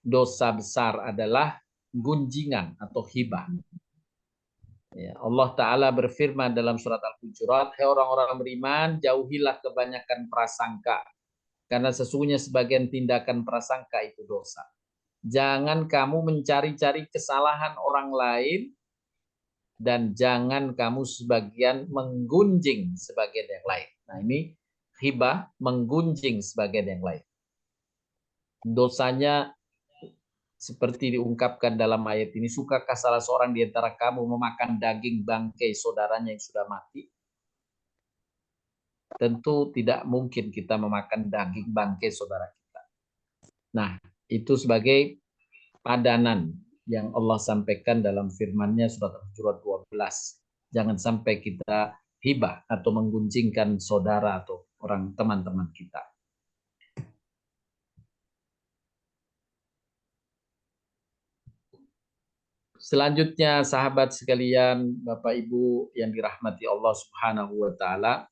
dosa besar adalah gunjingan atau hibah. Ya, Allah Ta'ala berfirman dalam surat Al-Hujurat, "Hai orang-orang beriman, jauhilah kebanyakan prasangka. Karena sesungguhnya sebagian tindakan prasangka itu dosa. Jangan kamu mencari-cari kesalahan orang lain, dan jangan kamu sebagian menggunjing sebagian yang lain. Nah, ini hibah, menggunjing sebagian yang lain. Dosanya seperti diungkapkan dalam ayat ini, sukakah salah seorang di antara kamu memakan daging bangkai saudaranya yang sudah mati? Tentu tidak mungkin kita memakan daging bangkai saudara kita. Nah, itu sebagai padanan yang Allah sampaikan dalam firman-Nya surat Al-Hujurat 12. Jangan sampai kita hibah atau menggunjingkan saudara atau orang teman-teman kita. Selanjutnya sahabat sekalian, Bapak Ibu yang dirahmati Allah Subhanahu wa taala,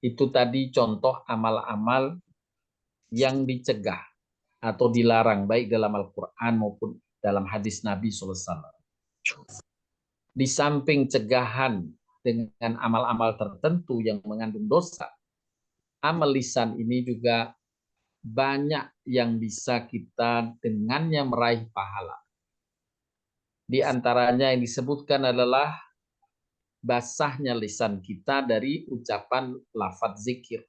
itu tadi contoh amal-amal yang dicegah atau dilarang baik dalam Al-Qur'an maupun dalam hadis Nabi SAW. Di samping cegahan dengan amal-amal tertentu yang mengandung dosa, amal lisan ini juga banyak yang bisa kita dengannya meraih pahala. Di antaranya yang disebutkan adalah basahnya lisan kita dari ucapan lafaz zikir.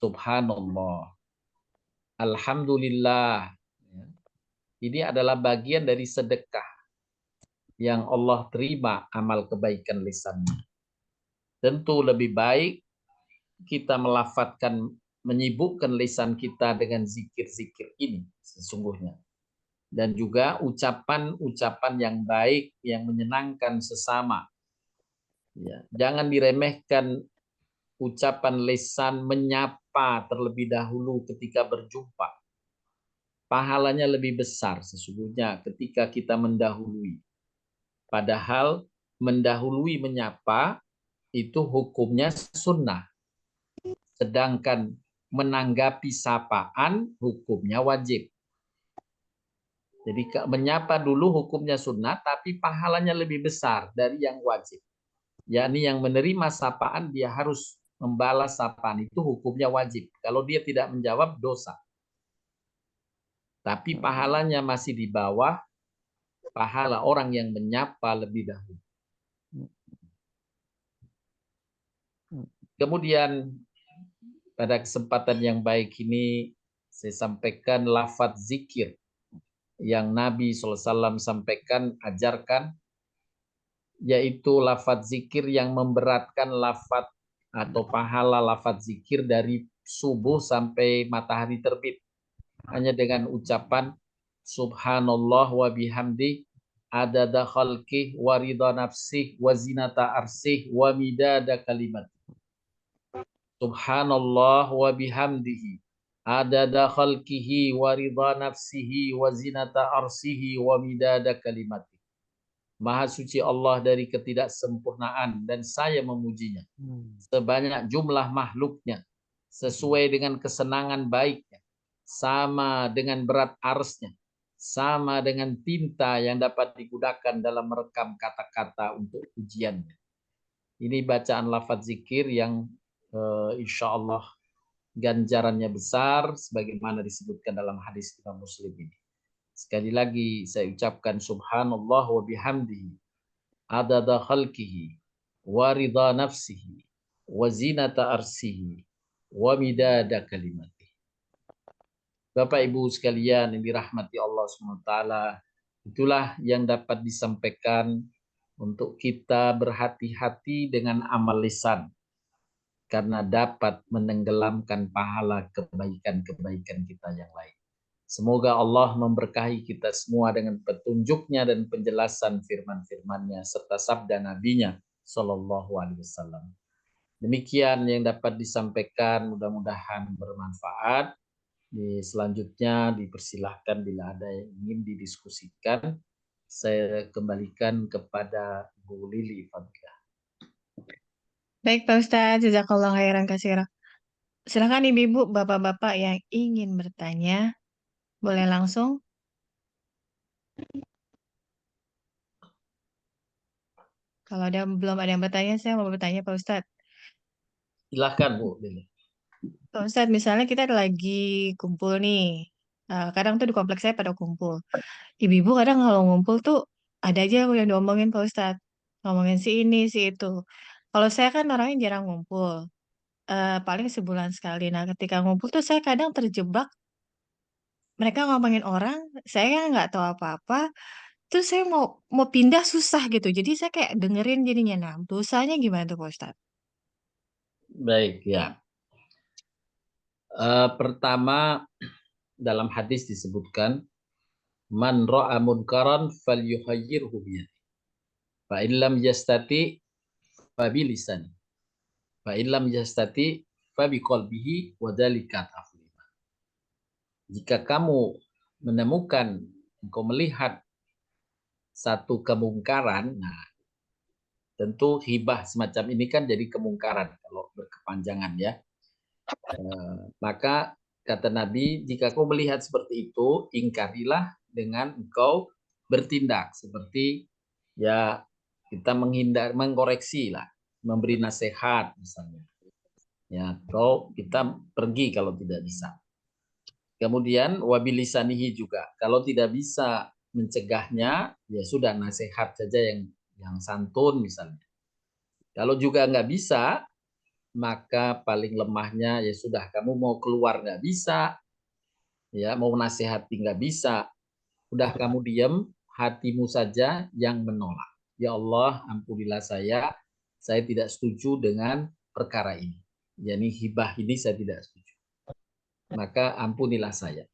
Subhanallah, alhamdulillah. Ini adalah bagian dari sedekah yang Allah terima amal kebaikan lisannya. Tentu lebih baik kita melafadzkan, menyibukkan lisan kita dengan zikir-zikir ini sesungguhnya. Dan juga ucapan-ucapan yang baik, yang menyenangkan sesama. Ya, jangan diremehkan ucapan lisan menyapa terlebih dahulu ketika berjumpa. Pahalanya lebih besar sesungguhnya ketika kita mendahului. Padahal mendahului menyapa itu hukumnya sunnah. Sedangkan menanggapi sapaan hukumnya wajib. Jadi menyapa dulu hukumnya sunnah, tapi pahalanya lebih besar dari yang wajib. Yakni yang menerima sapaan dia harus membalas sapaan, itu hukumnya wajib. Kalau dia tidak menjawab dosa. Tapi pahalanya masih di bawah pahala orang yang menyapa lebih dahulu. Kemudian pada kesempatan yang baik ini saya sampaikan lafaz zikir yang Nabi SAW sampaikan, ajarkan, yaitu lafaz zikir yang memberatkan lafaz atau pahala lafaz zikir dari subuh sampai matahari terbit. Hanya dengan ucapan subhanallah wa bihamdi adada khalqih wa ridha nafsih wa zinata arsih wa midada kalimat. Subhanallah wa bihamdihi adada khalqihi wa ridha nafsihi wa zinata arsihi wa midada kalimati. Maha suci Allah dari ketidaksempurnaan dan saya memujinya. Sebanyak jumlah makhluknya, sesuai dengan kesenangan baiknya, sama dengan berat arsnya, sama dengan tinta yang dapat digunakan dalam merekam kata-kata untuk ujiannya. Ini bacaan lafaz zikir yang insya Allah ganjarannya besar sebagaimana disebutkan dalam hadis Imam Muslim ini. Sekali lagi saya ucapkan subhanallah wa bihamdihi adada khalqihi wa ridha nafsihi wa zinata arsihi wa midada kalimati. Bapak Ibu sekalian yang dirahmati Allah SWT, itulah yang dapat disampaikan untuk kita berhati-hati dengan amal lisan, karena dapat menenggelamkan pahala kebaikan-kebaikan kita yang lain. Semoga Allah memberkahi kita semua dengan petunjuknya dan penjelasan firman-firman-Nya serta sabda Nabi-Nya Shallallahu Alaihi Wasallam. Demikian yang dapat disampaikan, mudah-mudahan bermanfaat. Selanjutnya dipersilahkan bila ada yang ingin didiskusikan. Saya kembalikan kepada Bu Lili Fadila. Baik Pak Ustadz, jazakallah khairan katsira. Silakan ibu-ibu, bapak-bapak yang ingin bertanya, boleh langsung. Kalau belum ada yang bertanya, saya mau bertanya Pak Ustadz. Silakan Bu Lili. Pak Ustadz, misalnya kita lagi kumpul nih. Kadang tuh di kompleks saya pada kumpul. Ibu-ibu kadang kalau ngumpul tuh ada aja yang diomongin Pak Ustadz. Ngomongin si ini, si itu. Kalau saya kan orangnya jarang ngumpul. Paling sebulan sekali. Nah, ketika ngumpul tuh saya kadang terjebak. Mereka ngomongin orang, saya nggak tahu apa-apa. Terus saya mau mau pindah susah gitu. Jadi saya kayak dengerin jadinya. Nah, dosanya gimana tuh Pak Ustadz? Baik, ya. Pertama, dalam hadis disebutkan, man ra'a munkaran falyughayyirhu biyadihi. Fa in lam yastati fa bilisan. Fa in lam yastati fa biqalbihi wa dzalika adhaful iman. Jika kamu menemukan, engkau melihat satu kemungkaran, nah tentu hibah semacam ini kan jadi kemungkaran kalau berkepanjangan ya. Maka kata Nabi, jika kau melihat seperti itu, ingkarilah dengan engkau bertindak seperti ya kita menghindar, mengkoreksi lah, memberi nasihat misalnya. Ya, kau kita pergi kalau tidak bisa. Kemudian wabilisanihi juga. Kalau tidak bisa mencegahnya, ya sudah nasihat saja yang santun misalnya. Kalau juga nggak bisa, maka paling lemahnya ya sudah kamu mau keluar nggak bisa, ya mau nasihati nggak bisa, udah kamu diam, hatimu saja yang menolak. Ya Allah, ampunilah saya tidak setuju dengan perkara ini. Yani hibah ini saya tidak setuju. Maka ampunilah saya.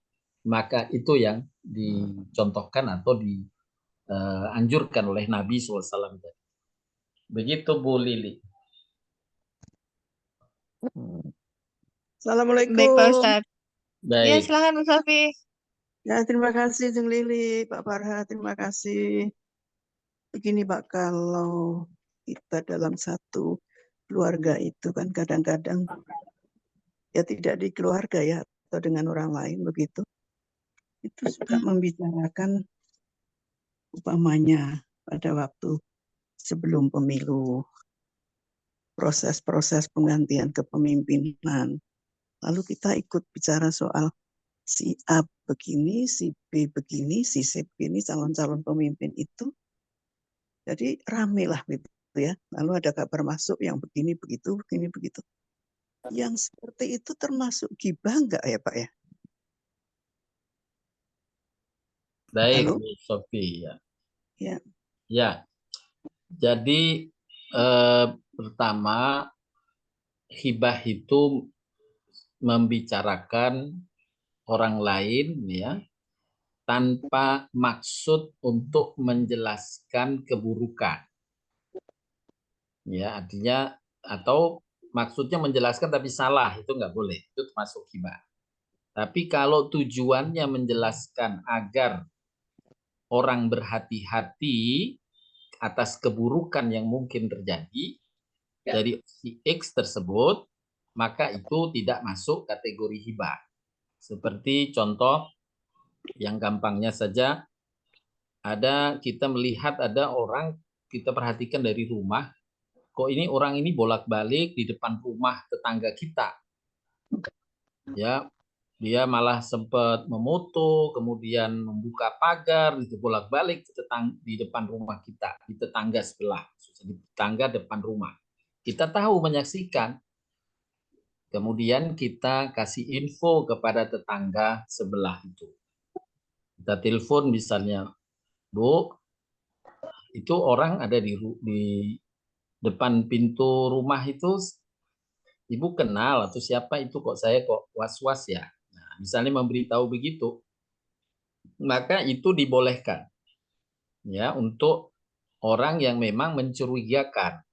Maka itu yang dicontohkan atau dianjurkan oleh Nabi SAW. Begitu Bu Lili. Baik Pak Assalamualaikum. Ustadz. Ya, Baik, silakan Bu Safi. Ya, terima kasih Jeng Lili, Pak Farha, terima kasih. Begini Pak, kalau kita dalam satu keluarga itu kan kadang-kadang ya tidak di keluarga ya atau dengan orang lain begitu. Itu suka membicarakan umpamanya pada waktu sebelum pemilu, proses-proses penggantian kepemimpinan. Lalu kita ikut bicara soal si A begini, si B begini, si C begini, calon-calon pemimpin itu. Jadi rame lah gitu ya. Lalu ada kabar masuk yang begini, begitu, begini, begitu. Yang seperti itu termasuk gibah enggak ya Pak ya? baik Halo? Bu Sofi ya. Ya, Ya, jadi pertama hibah itu membicarakan orang lain ya tanpa maksud untuk menjelaskan keburukan. Ya, artinya atau maksudnya menjelaskan tapi salah itu nggak boleh. Itu termasuk hibah. Tapi kalau tujuannya menjelaskan agar orang berhati-hati atas keburukan yang mungkin terjadi dari si X tersebut, maka itu tidak masuk kategori hibah. Seperti contoh yang gampangnya saja, ada kita melihat ada orang, kita perhatikan dari rumah, kok ini orang ini bolak-balik di depan rumah tetangga kita. Ya, dia malah sempat memoto, kemudian membuka pagar, gitu bolak-balik di depan rumah kita, di tetangga sebelah, di tetangga depan rumah. Kita tahu menyaksikan, kemudian kita kasih info kepada tetangga sebelah itu. Kita telepon misalnya, Bu, itu orang ada di depan pintu rumah itu, Ibu kenal atau siapa itu kok saya kok was-was ya. Nah, misalnya memberitahu begitu, maka itu dibolehkan ya untuk orang yang memang mencurigakan.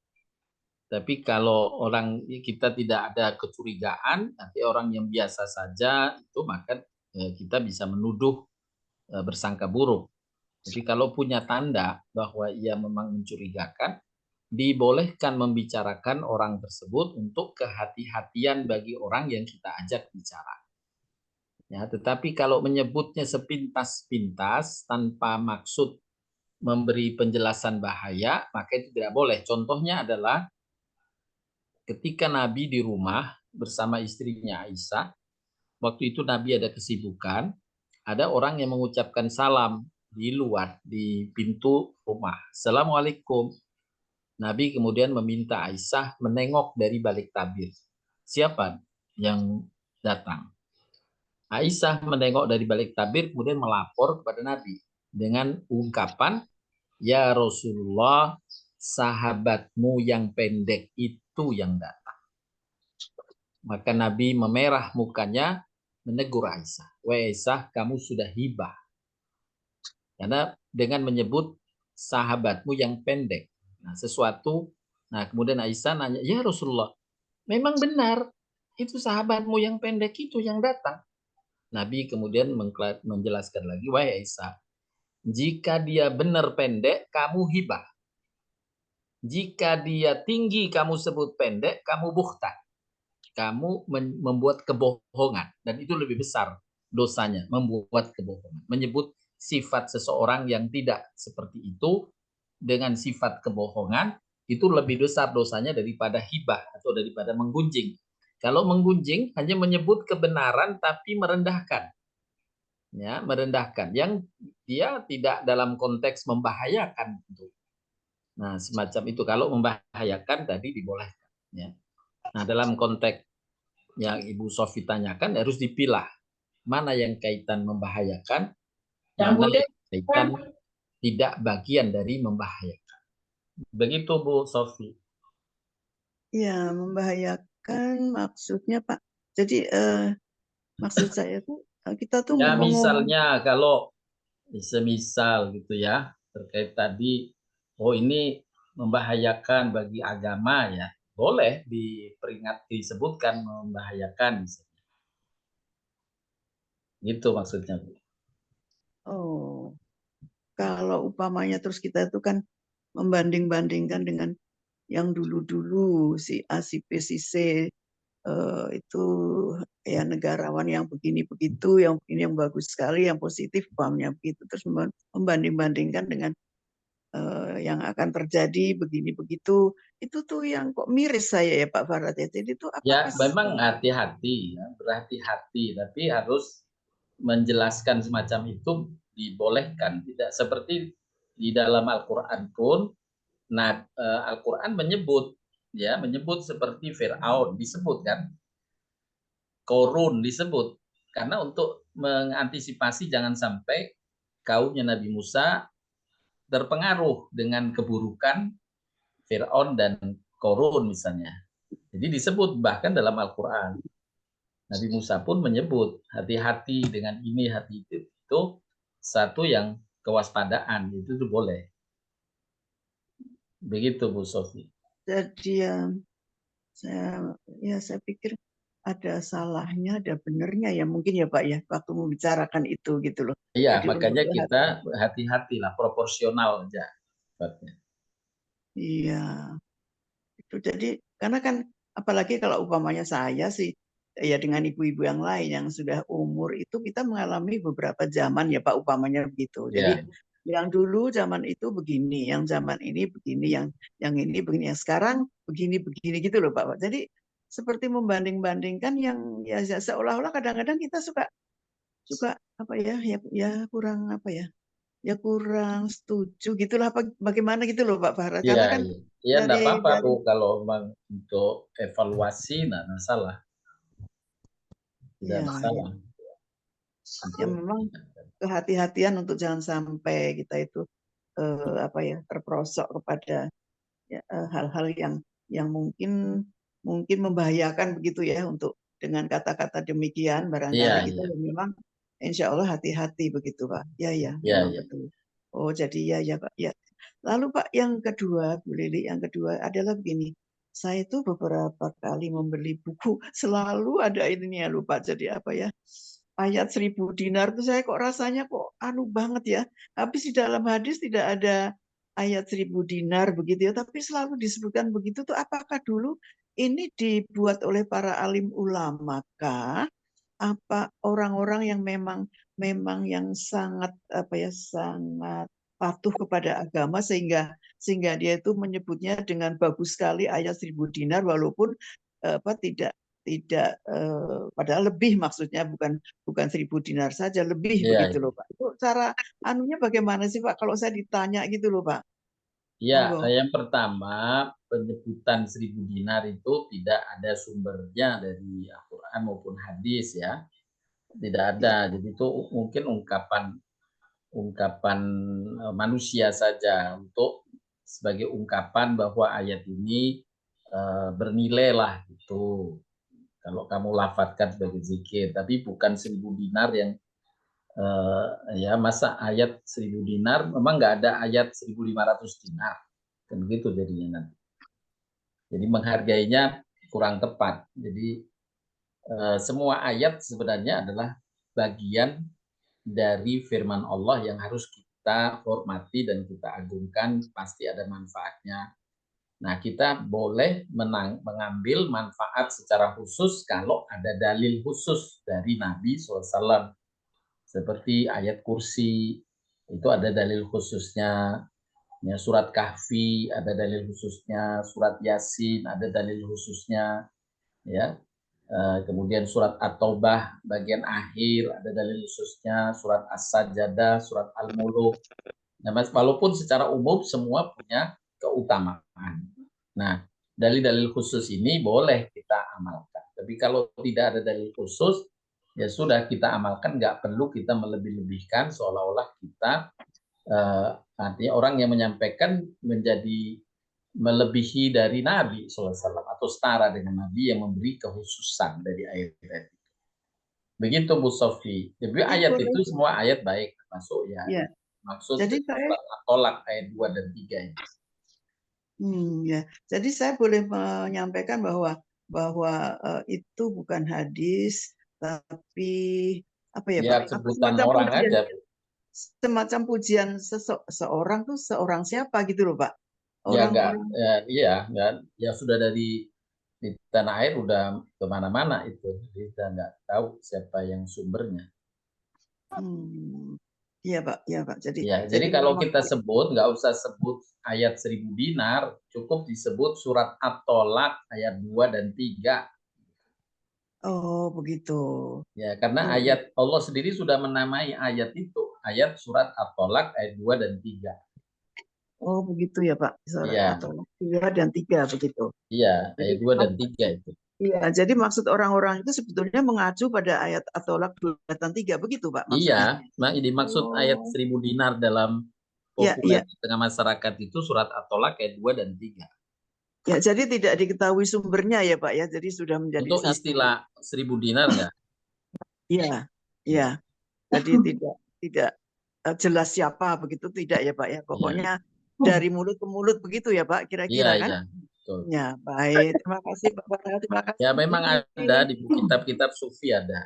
Tapi kalau orang kita tidak ada kecurigaan, nanti orang yang biasa saja itu maka kita bisa menuduh bersangka buruk. Jadi kalau punya tanda bahwa ia memang mencurigakan, dibolehkan membicarakan orang tersebut untuk kehati-hatian bagi orang yang kita ajak bicara. Ya, tetapi kalau menyebutnya sepintas-pintas tanpa maksud memberi penjelasan bahaya, maka itu tidak boleh. Contohnya adalah ketika Nabi di rumah, bersama istrinya Aisyah. Waktu itu Nabi ada kesibukan, ada orang yang mengucapkan salam di luar, di pintu rumah. Assalamualaikum. Nabi kemudian meminta Aisyah menengok dari balik tabir. Siapa yang datang? Aisyah menengok dari balik tabir, kemudian melapor kepada Nabi dengan ungkapan, ya Rasulullah, sahabatmu yang pendek itu yang datang. Maka Nabi memerah mukanya, menegur Aisyah. Wahai Aisyah, kamu sudah hibah. Karena dengan menyebut sahabatmu yang pendek. Nah, kemudian Aisyah nanya, ya Rasulullah, memang benar, itu sahabatmu yang pendek itu yang datang. Nabi kemudian menjelaskan lagi, wahai Aisyah, jika dia benar pendek, kamu hibah. Jika dia tinggi, kamu sebut pendek, kamu buhtan. Kamu membuat kebohongan. Dan itu lebih besar dosanya, membuat kebohongan. Menyebut sifat seseorang yang tidak seperti itu dengan sifat kebohongan, itu lebih besar dosanya daripada hibah atau daripada menggunjing. Kalau menggunjing hanya menyebut kebenaran tapi merendahkan. Ya, merendahkan yang dia tidak dalam konteks membahayakan. Nah, semacam itu. Kalau membahayakan tadi dibolehkan. Ya. Nah, dalam konteks yang Ibu Sofi tanyakan harus dipilah mana yang kaitan membahayakan, mana yang kaitan tidak bagian dari membahayakan. Begitu Bu Sofi. Ya, membahayakan maksudnya Pak. Jadi maksud saya tuh kita tuh Ya ngomong. misalnya kalau semisal gitu ya terkait tadi, oh ini membahayakan bagi agama ya, boleh diperingati, disebutkan membahayakan misalnya. Gitu maksudnya Bu. Oh, kalau umpamanya terus kita itu kan membanding-bandingkan dengan yang dulu-dulu si A, si B, si C itu ya negarawan yang begini begitu, yang begini yang bagus sekali, yang positif umpamanya begitu, terus membanding-bandingkan dengan yang akan terjadi begini begitu, itu tuh yang kok miris saya ya Pak Farad ya. Jadi itu apakah Ya memang hati-hati ya, berhati-hati, tapi harus menjelaskan semacam itu dibolehkan. Tidak seperti di dalam Al-Quran pun. Nah, Al-Quran menyebut seperti Fir'aun disebut kan, Korun disebut, karena untuk mengantisipasi jangan sampai kaumnya Nabi Musa terpengaruh dengan keburukan Fir'aun dan Korun misalnya. Jadi disebut bahkan dalam Al-Quran. Nabi Musa pun menyebut hati-hati dengan ini, hati itu satu yang kewaspadaan, itu tuh boleh. Begitu Bu Sofi. jadi saya pikir ada salahnya, ada benernya ya mungkin ya Pak ya waktu membicarakan itu gitu loh. Iya, Jadi untuk makanya kita hati-hati lah, proporsional aja. iya, itu jadi karena kan apalagi kalau umpamanya saya sih ya dengan ibu-ibu yang lain yang sudah umur itu kita mengalami beberapa zaman ya Pak umpamanya begitu. Jadi Ya, yang dulu zaman itu begini, yang zaman ini begini, yang ini begini, yang sekarang begini gitu loh Pak. Jadi seperti membanding-bandingkan yang ya seolah-olah kadang-kadang kita suka apa ya kurang apa ya kurang setuju gitulah apa bagaimana gitu loh Pak Farad iya, karena kan iya. Iya, enggak apa-apa Bu, dari kalau memang untuk evaluasi enggak masalah. Tidak ya masalah. ya Untuk memang kehati-hatian untuk jangan sampai kita itu apa ya terperosok kepada hal-hal yang mungkin membahayakan begitu ya untuk dengan kata-kata demikian iya, barangkali kita iya. memang insya Allah hati-hati begitu Pak. Ya Iya, memang iya. betul. Oh jadi ya Pak ya. Lalu Pak yang kedua Bu Lili yang kedua adalah begini. Saya itu beberapa kali membeli buku selalu ada ininya lupa jadi apa ya ayat 1.000 dinar itu saya kok rasanya kok anu banget ya. Habis di dalam hadis tidak ada ayat 1.000 dinar begitu ya, tapi selalu disebutkan begitu tuh apakah dulu ini dibuat oleh para alim ulama kah? Apa orang-orang yang memang yang sangat apa ya sangat patuh kepada agama sehingga dia itu menyebutnya dengan bagus sekali ayat 1.000 dinar walaupun apa tidak padahal lebih, maksudnya bukan 1.000 dinar saja, lebih Iya, begitu loh Pak. Itu cara anunya bagaimana sih Pak kalau saya ditanya gitu loh Pak? ya, Monggo. yang pertama penyebutan 1.000 dinar itu tidak ada sumbernya dari Al-Quran maupun hadis ya, tidak Ya, ada. Jadi itu mungkin ungkapan ungkapan manusia saja untuk sebagai ungkapan bahwa ayat ini bernilai lah gitu. Kalau kamu lafadzkan sebagai zikir, tapi bukan 1.000 dinar yang ya masa ayat 1.000 dinar memang nggak ada ayat 1.500 dinar kan gitu jadinya nanti. Jadi menghargainya kurang tepat. Jadi semua ayat sebenarnya adalah bagian dari firman Allah yang harus kita hormati dan kita agungkan, pasti ada manfaatnya. Nah, kita boleh mengambil manfaat secara khusus kalau ada dalil khusus dari Nabi SAW. Seperti ayat kursi, itu ada dalil khususnya. Ya, surat Kahfi ada dalil khususnya, surat Yasin ada dalil khususnya, ya. Kemudian surat At-Taubah bagian akhir ada dalil khususnya, surat As-Sajdah, surat Al-Muluk. Nah, walaupun secara umum semua punya keutamaan. Nah, dalil-dalil khusus ini boleh kita amalkan. Tapi kalau tidak ada dalil khusus, ya sudah kita amalkan, nggak perlu kita melebih-lebihkan seolah-olah kita artinya orang yang menyampaikan menjadi melebihi dari Nabi SAW atau setara dengan Nabi yang memberi kekhususan dari ayat-ayat itu. Begitu Bu Sofi. Jadi jadi ayat boleh. itu semua ayat baik termasuk ya Ya, maksud jadi saya surat At-Tolak ayat 2 dan 3 ini. ya. Jadi saya boleh menyampaikan bahwa itu bukan hadis, tapi apa ya Ya Pak? Apa sebutan semacam orang pujian, aja. seorang tuh seorang siapa gitu loh Pak? Ya enggak, Orang-orang. ya, iya enggak, ya sudah di tanah air udah kemana-mana itu. Jadi kita nggak tahu siapa yang sumbernya. Hmm, iya Pak, iya Pak. Jadi Ya, jadi jadi kalau memang kita sebut, nggak usah sebut ayat 1.000 dinar, cukup disebut surat At-Tolak ayat 2 dan 3. oh begitu. Ya, karena Iya, iya. ayat Allah sendiri sudah menamai ayat itu, ayat surat At-Tolak ayat 2 dan 3. Oh begitu ya Pak. Surat Iya, atau 2 dan 3 begitu. iya, Jadi ayat 2 dan 3 itu. iya, jadi maksud orang-orang itu sebetulnya mengacu pada ayat At-Tolak 2 dan 3 begitu Pak Iya, maksudnya. dimaksud ayat Oh, 1.000 dinar dalam iya, populer iya. di tengah masyarakat itu surat At-Tolak ayat 2 dan 3. Ya, jadi tidak diketahui sumbernya ya Pak ya. Jadi sudah menjadi Untuk satu. istilah 1.000 dinar enggak? Iya, iya. Ya, Jadi tidak jelas siapa begitu tidak ya Pak ya. iya, Pokoknya dari mulut ke mulut begitu ya Pak iya, kira-kira kan? iya, betul. Ya, baik. Terima kasih Pak Farah. Terima Ya kasih Bu memang ada Vivi. di buku kitab-kitab sufi ada.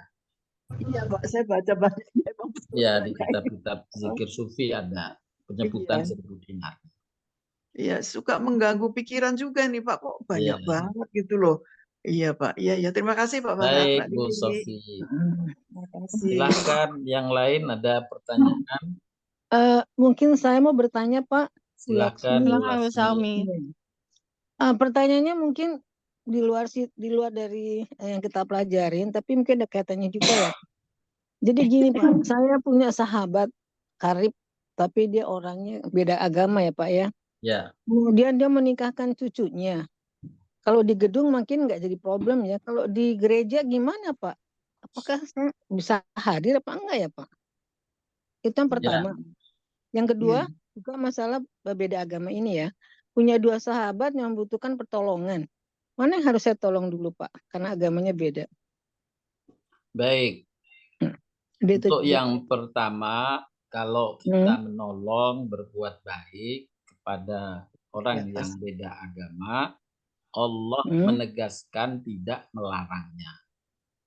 Iya Pak, saya baca banyak. Emang betul Ya di banyak. kitab-kitab zikir sufi ada penyebutan Iya. 1.000 dinar. Iya, suka mengganggu pikiran juga nih Pak. Kok Iya, banyak banget gitu loh. Iya Pak. Iya, iya. Terima kasih Pak Farhat, baik Mbak Bu Vivi. Sofi. Terima kasih. Silahkan yang lain ada pertanyaan. Mungkin saya mau bertanya Pak, Bu Silahkan Bu Laksmi. Silakan Bu Lasmi. Salmi. Pertanyaannya mungkin di luar dari yang kita pelajarin, tapi mungkin ada kaitannya juga ya. Jadi gini Pak, saya punya sahabat karib, tapi dia orangnya beda agama ya Pak ya. Ya, Kemudian dia menikahkan cucunya. Kalau di gedung mungkin nggak jadi problem ya. Kalau di gereja gimana Pak? Apakah saya bisa hadir apa enggak ya Pak? Itu yang ya, pertama. Yang kedua, Iya. juga masalah beda agama ini ya. Punya dua sahabat yang membutuhkan pertolongan. Mana yang harus saya tolong dulu, Pak? Karena agamanya beda. baik. Itu Untuk aja. yang pertama, kalau kita menolong berbuat baik kepada Di orang atas. yang beda agama, Allah Hmm, menegaskan tidak melarangnya.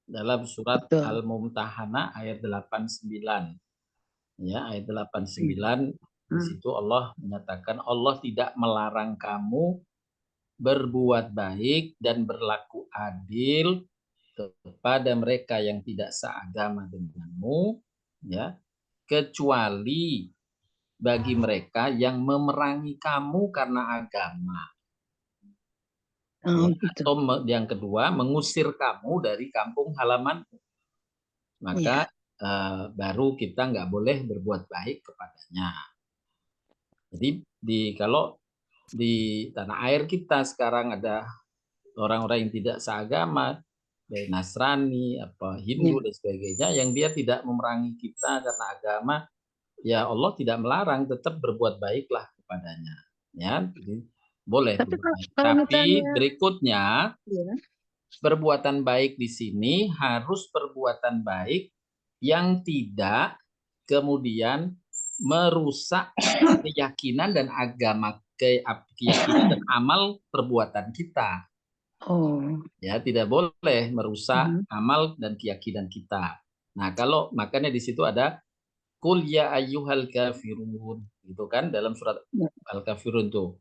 Dalam surat betul. Al-Mumtahanah ayat 89. Ya, ayat 89 di Hmm. situ Allah menyatakan Allah tidak melarang kamu berbuat baik dan berlaku adil kepada mereka yang tidak seagama denganmu, ya, kecuali bagi mereka yang memerangi kamu karena agama. Oh, Ya, gitu. atau yang kedua mengusir kamu dari kampung halaman, maka baru kita nggak boleh berbuat baik kepadanya. Jadi kalau di tanah air kita sekarang ada orang-orang yang tidak seagama, dari Nasrani, Hindu dan sebagainya, yang dia tidak memerangi kita karena agama, ya Allah tidak melarang, tetap berbuat baiklah kepadanya. Ya, jadi boleh Tapi berbuat baik. kalau Tapi misalnya, berikutnya ya, perbuatan baik di sini harus perbuatan baik yang tidak kemudian merusak keyakinan dan keyakinan dan amal perbuatan kita. oh, Ya, tidak boleh merusak amal dan keyakinan kita. Nah, makanya di situ ada Qul ya ayyuhal kafirun, gitu kan, dalam surat Al-Kafirun tuh.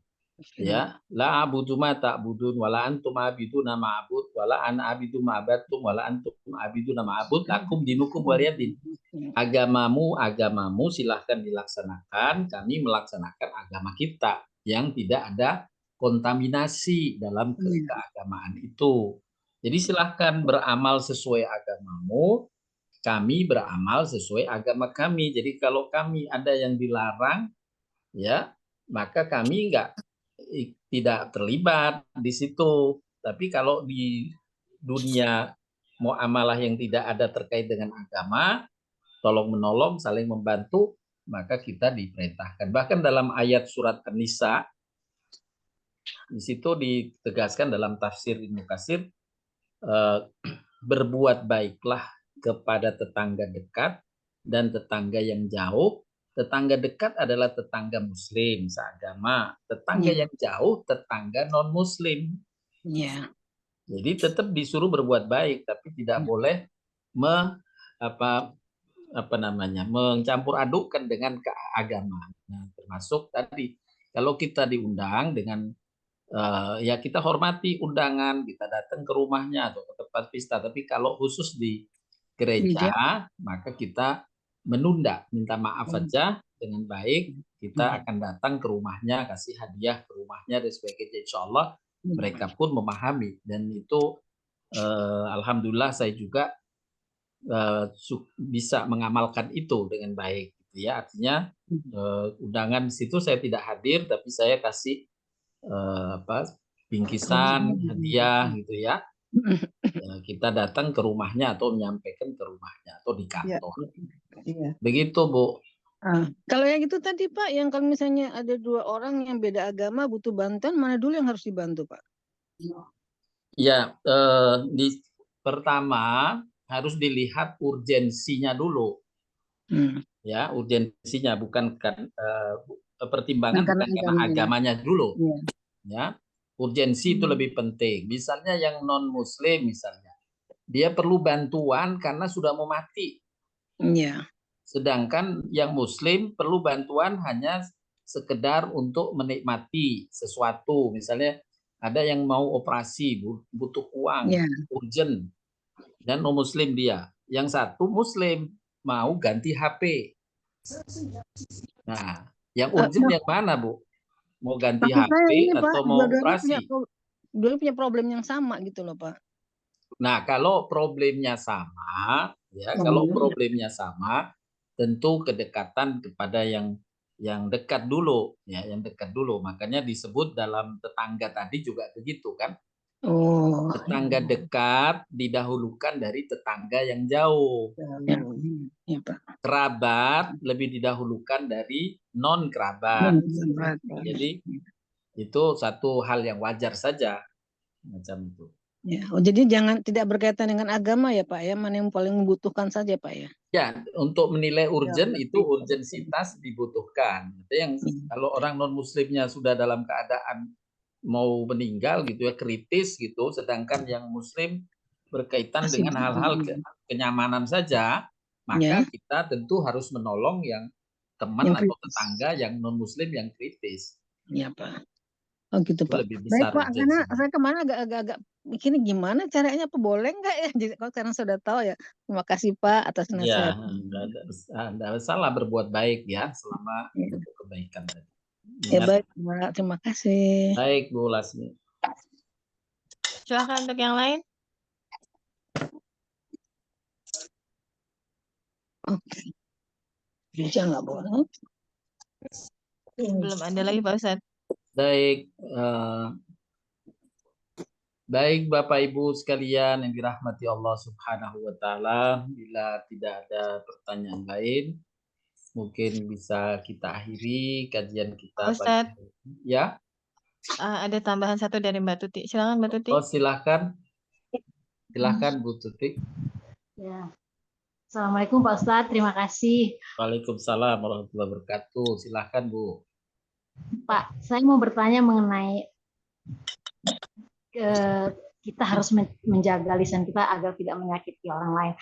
Ya, la abudu ma ta'budun wala antum abiduna ma'bud wala ana abidu ma'abattum wala antum abiduna ma'bud lakum dinukum waliyadin. Agamamu silahkan dilaksanakan, kami melaksanakan agama kita yang tidak ada kontaminasi dalam keagamaan itu. Jadi silahkan beramal sesuai agamamu, kami beramal sesuai agama kami. Jadi kalau kami ada yang dilarang, ya maka kami tidak terlibat di situ. Tapi kalau di dunia muamalah yang tidak ada terkait dengan agama, tolong menolong, saling membantu, maka kita diperintahkan. Bahkan dalam ayat surat An-Nisa, di situ ditegaskan dalam tafsir Ibnu Katsir, berbuat baiklah kepada tetangga dekat dan tetangga yang jauh. Tetangga dekat adalah tetangga muslim seagama, tetangga yang jauh tetangga non muslim. Jadi tetap disuruh berbuat baik, tapi tidak boleh mencampur adukkan dengan keagamaan. Nah, termasuk tadi kalau kita diundang dengan ya kita hormati undangan, kita datang ke rumahnya atau ke tempat pesta. Tapi kalau khusus di gereja, maka kita menunda, minta maaf saja dengan baik. Kita akan datang ke rumahnya, kasih hadiah ke rumahnya dan sebagainya. Insya Allah mereka pun memahami, dan itu alhamdulillah saya juga bisa mengamalkan itu dengan baik, gitu ya. Artinya undangan di situ saya tidak hadir, tapi saya kasih bingkisan, hadiah, gitu ya. Kita datang ke rumahnya atau menyampaikan ke rumahnya atau di kantor. Begitu, Bu. Kalau yang itu tadi Pak, yang kalau misalnya ada dua orang yang beda agama butuh bantuan, mana dulu yang harus dibantu Pak? Ya, pertama harus dilihat urgensinya dulu. Ya, urgensinya bukan pertimbangan bukan karena agamanya dulu. Ya, urgensi itu lebih penting. Misalnya yang non muslim misalnya, dia perlu bantuan karena sudah mau mati. Sedangkan yang muslim perlu bantuan hanya sekedar untuk menikmati sesuatu. Misalnya ada yang mau operasi, butuh uang, urgent, dan non muslim dia. Yang satu muslim mau ganti HP. Nah, yang urgent yang mana, Bu? Mau ganti HP atau mau operasi? Dua punya problem yang sama gitu loh, Pak. Nah, kalau problemnya sama, ya, kalau problemnya sama, tentu kedekatan kepada yang dekat dulu, ya, yang dekat dulu. Makanya disebut dalam tetangga tadi juga begitu kan? Tetangga dekat didahulukan dari tetangga yang jauh. Kerabat lebih didahulukan dari non kerabat. Jadi itu satu hal yang wajar saja macam itu. Ya, jadi tidak berkaitan dengan agama ya Pak ya, mana yang paling membutuhkan saja Pak ya. Ya, untuk menilai urgen itu urgensitas dibutuhkan. Itu yang kalau orang non muslimnya sudah dalam keadaan mau meninggal gitu ya, kritis gitu, sedangkan yang muslim berkaitan dengan hal-hal kenyamanan saja, maka kita tentu harus menolong yang teman atau tetangga yang non muslim yang kritis. Iya Pak. Oh gitu Pak. Baik Pak, karena saya kemarin agak begini gimana caranya, apa boleh nggak ya? Jadi kalau sekarang sudah tahu ya. Terima kasih Pak atas nasihat. Ya, tidak salah berbuat baik ya, selama untuk kebaikan tadi. Ya baik Pak, terima kasih. Baik Bu Lasmi. Silakan untuk yang lain. Oke. Bisa nggak boleh? Belum ada lagi Pak Ustadz. Baik, baik Bapak Ibu sekalian yang dirahmati Allah Subhanahu wa taala, bila tidak ada pertanyaan lain, mungkin bisa kita akhiri kajian Pak kita pagi Ustadz, hari ini. Ya, ada tambahan satu dari Mbak Tuti. Silakan Mbak Tuti. oh silahkan Bu Tuti. Ya. Assalamualaikum Pak Ustadz, terima kasih. Waalaikumsalam warahmatullahi wabarakatuh. Silahkan Bu. Pak, saya mau bertanya mengenai kita harus menjaga lisan kita agar tidak menyakiti orang lain.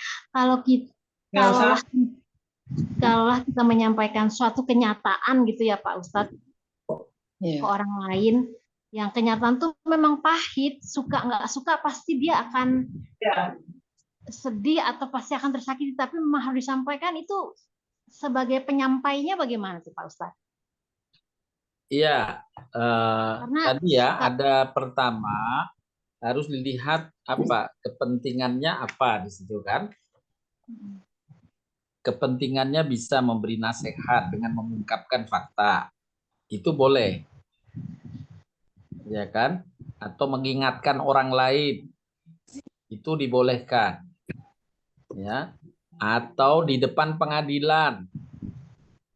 Kalaulah kita menyampaikan suatu kenyataan gitu ya Pak Ustadz ke orang lain, yang kenyataan tuh memang pahit, suka nggak suka pasti dia akan sedih atau pasti akan tersakiti, tapi memang harus disampaikan. Itu sebagai penyampainya bagaimana tuh Pak Ustadz? Iya, tadi ya ada pertama harus dilihat apa kepentingannya apa di situ kan. Kepentingannya bisa memberi nasihat dengan mengungkapkan fakta, itu boleh, ya kan? Atau mengingatkan orang lain, itu dibolehkan, ya. Atau di depan pengadilan,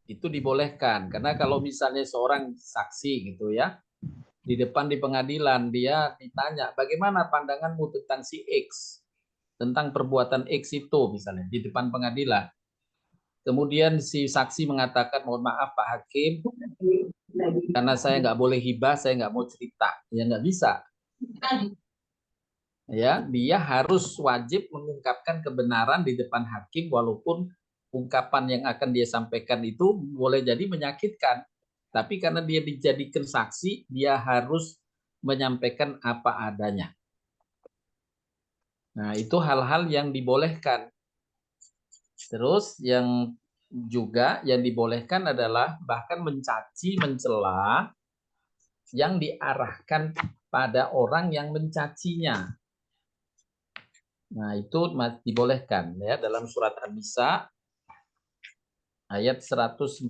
itu dibolehkan. Karena kalau misalnya seorang saksi gitu ya, di pengadilan dia ditanya bagaimana pandanganmu tentang si X, tentang perbuatan X itu misalnya di depan pengadilan. Kemudian si saksi mengatakan mohon maaf Pak Hakim, karena saya nggak boleh hibah, saya nggak mau cerita, ya nggak bisa. Ya, dia harus wajib mengungkapkan kebenaran di depan hakim walaupun ungkapan yang akan dia sampaikan itu boleh jadi menyakitkan. Tapi karena dia dijadikan saksi, dia harus menyampaikan apa adanya. Nah, itu hal-hal yang dibolehkan. Terus yang juga yang dibolehkan adalah bahkan mencaci, mencela yang diarahkan pada orang yang mencacinya. Nah, itu dibolehkan ya dalam surat An-Nisa ayat 148.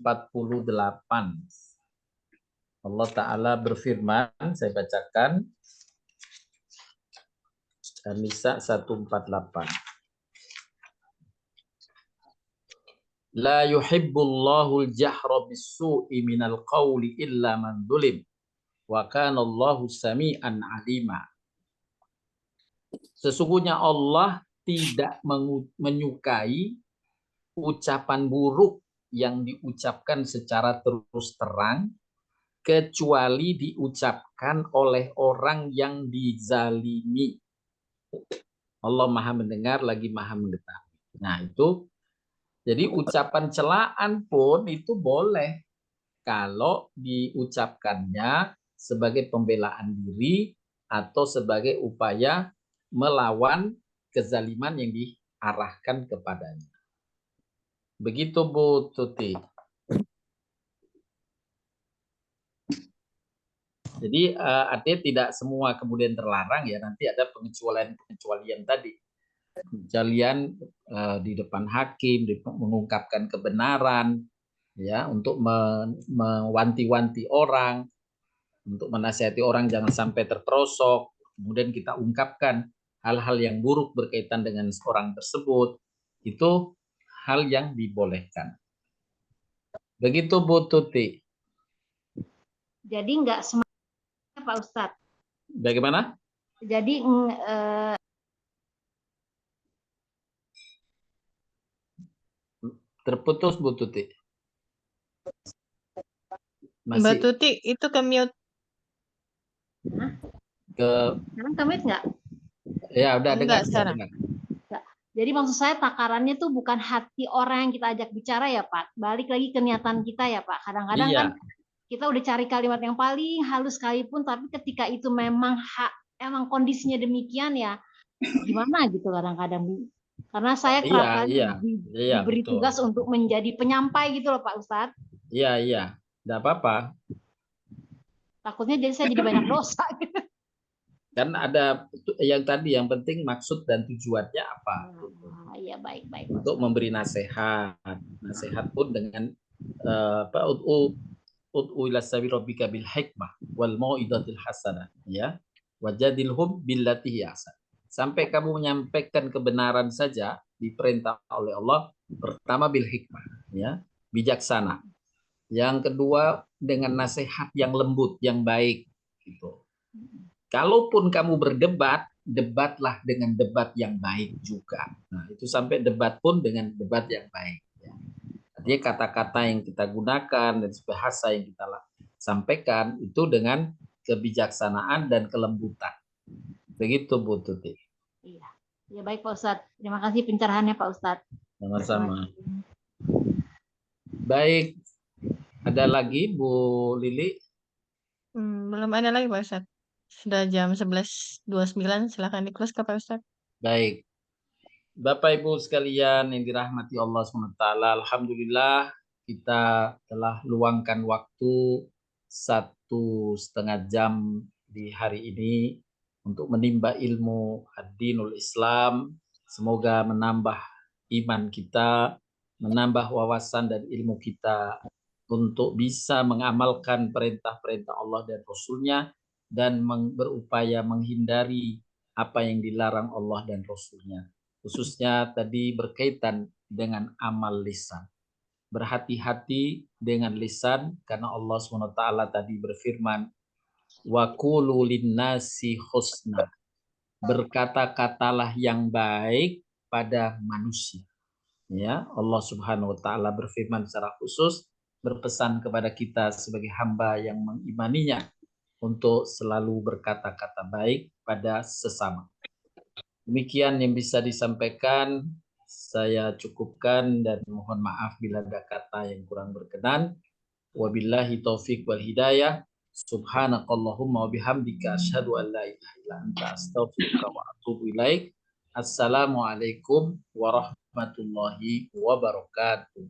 Allah Ta'ala berfirman, saya bacakan. An-Nisa 148. La yuhibbullahu al-jahra bis-su'i minal qawli illa man zulim. Wa kana Allahu sami'an 'alima. Sesungguhnya Allah tidak menyukai ucapan buruk yang diucapkan secara terus terang kecuali diucapkan oleh orang yang dizalimi. Allah Maha mendengar lagi Maha mengetahui. Nah, itu jadi ucapan celaan pun itu boleh kalau diucapkannya sebagai pembelaan diri atau sebagai upaya melawan kezaliman yang diarahkan kepadanya. Begitu Bu Tuti. Jadi artinya tidak semua kemudian terlarang ya, nanti ada pengecualian tadi. Pengecualian di depan hakim, mengungkapkan kebenaran, ya, untuk mewanti-wanti orang, untuk menasihati orang jangan sampai terperosok. Kemudian kita ungkapkan hal-hal yang buruk berkaitan dengan orang tersebut, itu hal yang dibolehkan. Begitu Bu Tuti. Jadi nggak semuanya Pak Ustadz. Bagaimana? Jadi terputus Bu Tuti. Mbak Tuti itu ke mute. Sekarang kemit nggak? Ya udah dengar. Jadi maksud saya takarannya tuh bukan hati orang yang kita ajak bicara ya Pak. Balik lagi ke niatan kita ya Pak. Kadang-kadang kan kita udah cari kalimat yang paling halus sekalipun, tapi ketika itu memang emang kondisinya demikian ya, gimana gitu kadang-kadang. Karena saya kerap kali diberi tugas untuk menjadi penyampai gitu loh Pak Ustadz. Iya, nggak apa-apa. Takutnya jadi saya jadi banyak dosa. Kan ada yang tadi, yang penting maksud dan tujuannya apa. Iya, baik Pak Untuk Ustadz. memberi nasihat. Nasihat pun dengan ud'u ila sabil rabbika bil hikmah wal mau'izatil hasanah, ya. Wajadilhum billati hi ahsan. Sampai kamu menyampaikan kebenaran saja diperintah oleh Allah, pertama bil hikmah, ya, bijaksana. Yang kedua dengan nasihat yang lembut, yang baik, gitu. Kalaupun kamu berdebat, debatlah dengan debat yang baik juga. Nah, itu sampai debat pun dengan debat yang baik. Ya. Artinya kata-kata yang kita gunakan dan bahasa yang kita sampaikan itu dengan kebijaksanaan dan kelembutan. Begitu Bu Tuti. Iya. Ya baik Pak Ustadz. Terima kasih pencerahannya Pak Ustadz. Sama-sama. Baik. Ada lagi Bu Lili? Belum ada lagi Pak Ustadz. Sudah jam 11.29, silakan di-close ke Pak Ustadz. Baik. Bapak Ibu sekalian yang dirahmati Allah SWT, alhamdulillah kita telah luangkan waktu 1,5 jam di hari ini untuk menimba ilmu ad-dinul Islam. Semoga menambah iman kita, menambah wawasan dan ilmu kita untuk bisa mengamalkan perintah-perintah Allah dan Rasul-Nya dan berupaya menghindari apa yang dilarang Allah dan Rasul-Nya. Khususnya tadi berkaitan dengan amal lisan. Berhati-hati dengan lisan karena Allah SWT tadi berfirman, wa qulu linnasi husna. Berkata-katalah yang baik pada manusia. Ya, Allah Subhanahu wa taala berfirman secara khusus berpesan kepada kita sebagai hamba yang mengimaninya untuk selalu berkata-kata baik pada sesama. Demikian yang bisa disampaikan, saya cukupkan dan mohon maaf bila ada kata yang kurang berkenan. Wabillahi taufik wal hidayah. Subhanakallahumma wa bihamdika asyhadu an la ilaha illa anta astaghfiruka wa atubu ilaik. Assalamualaikum warahmatullahi wabarakatuh.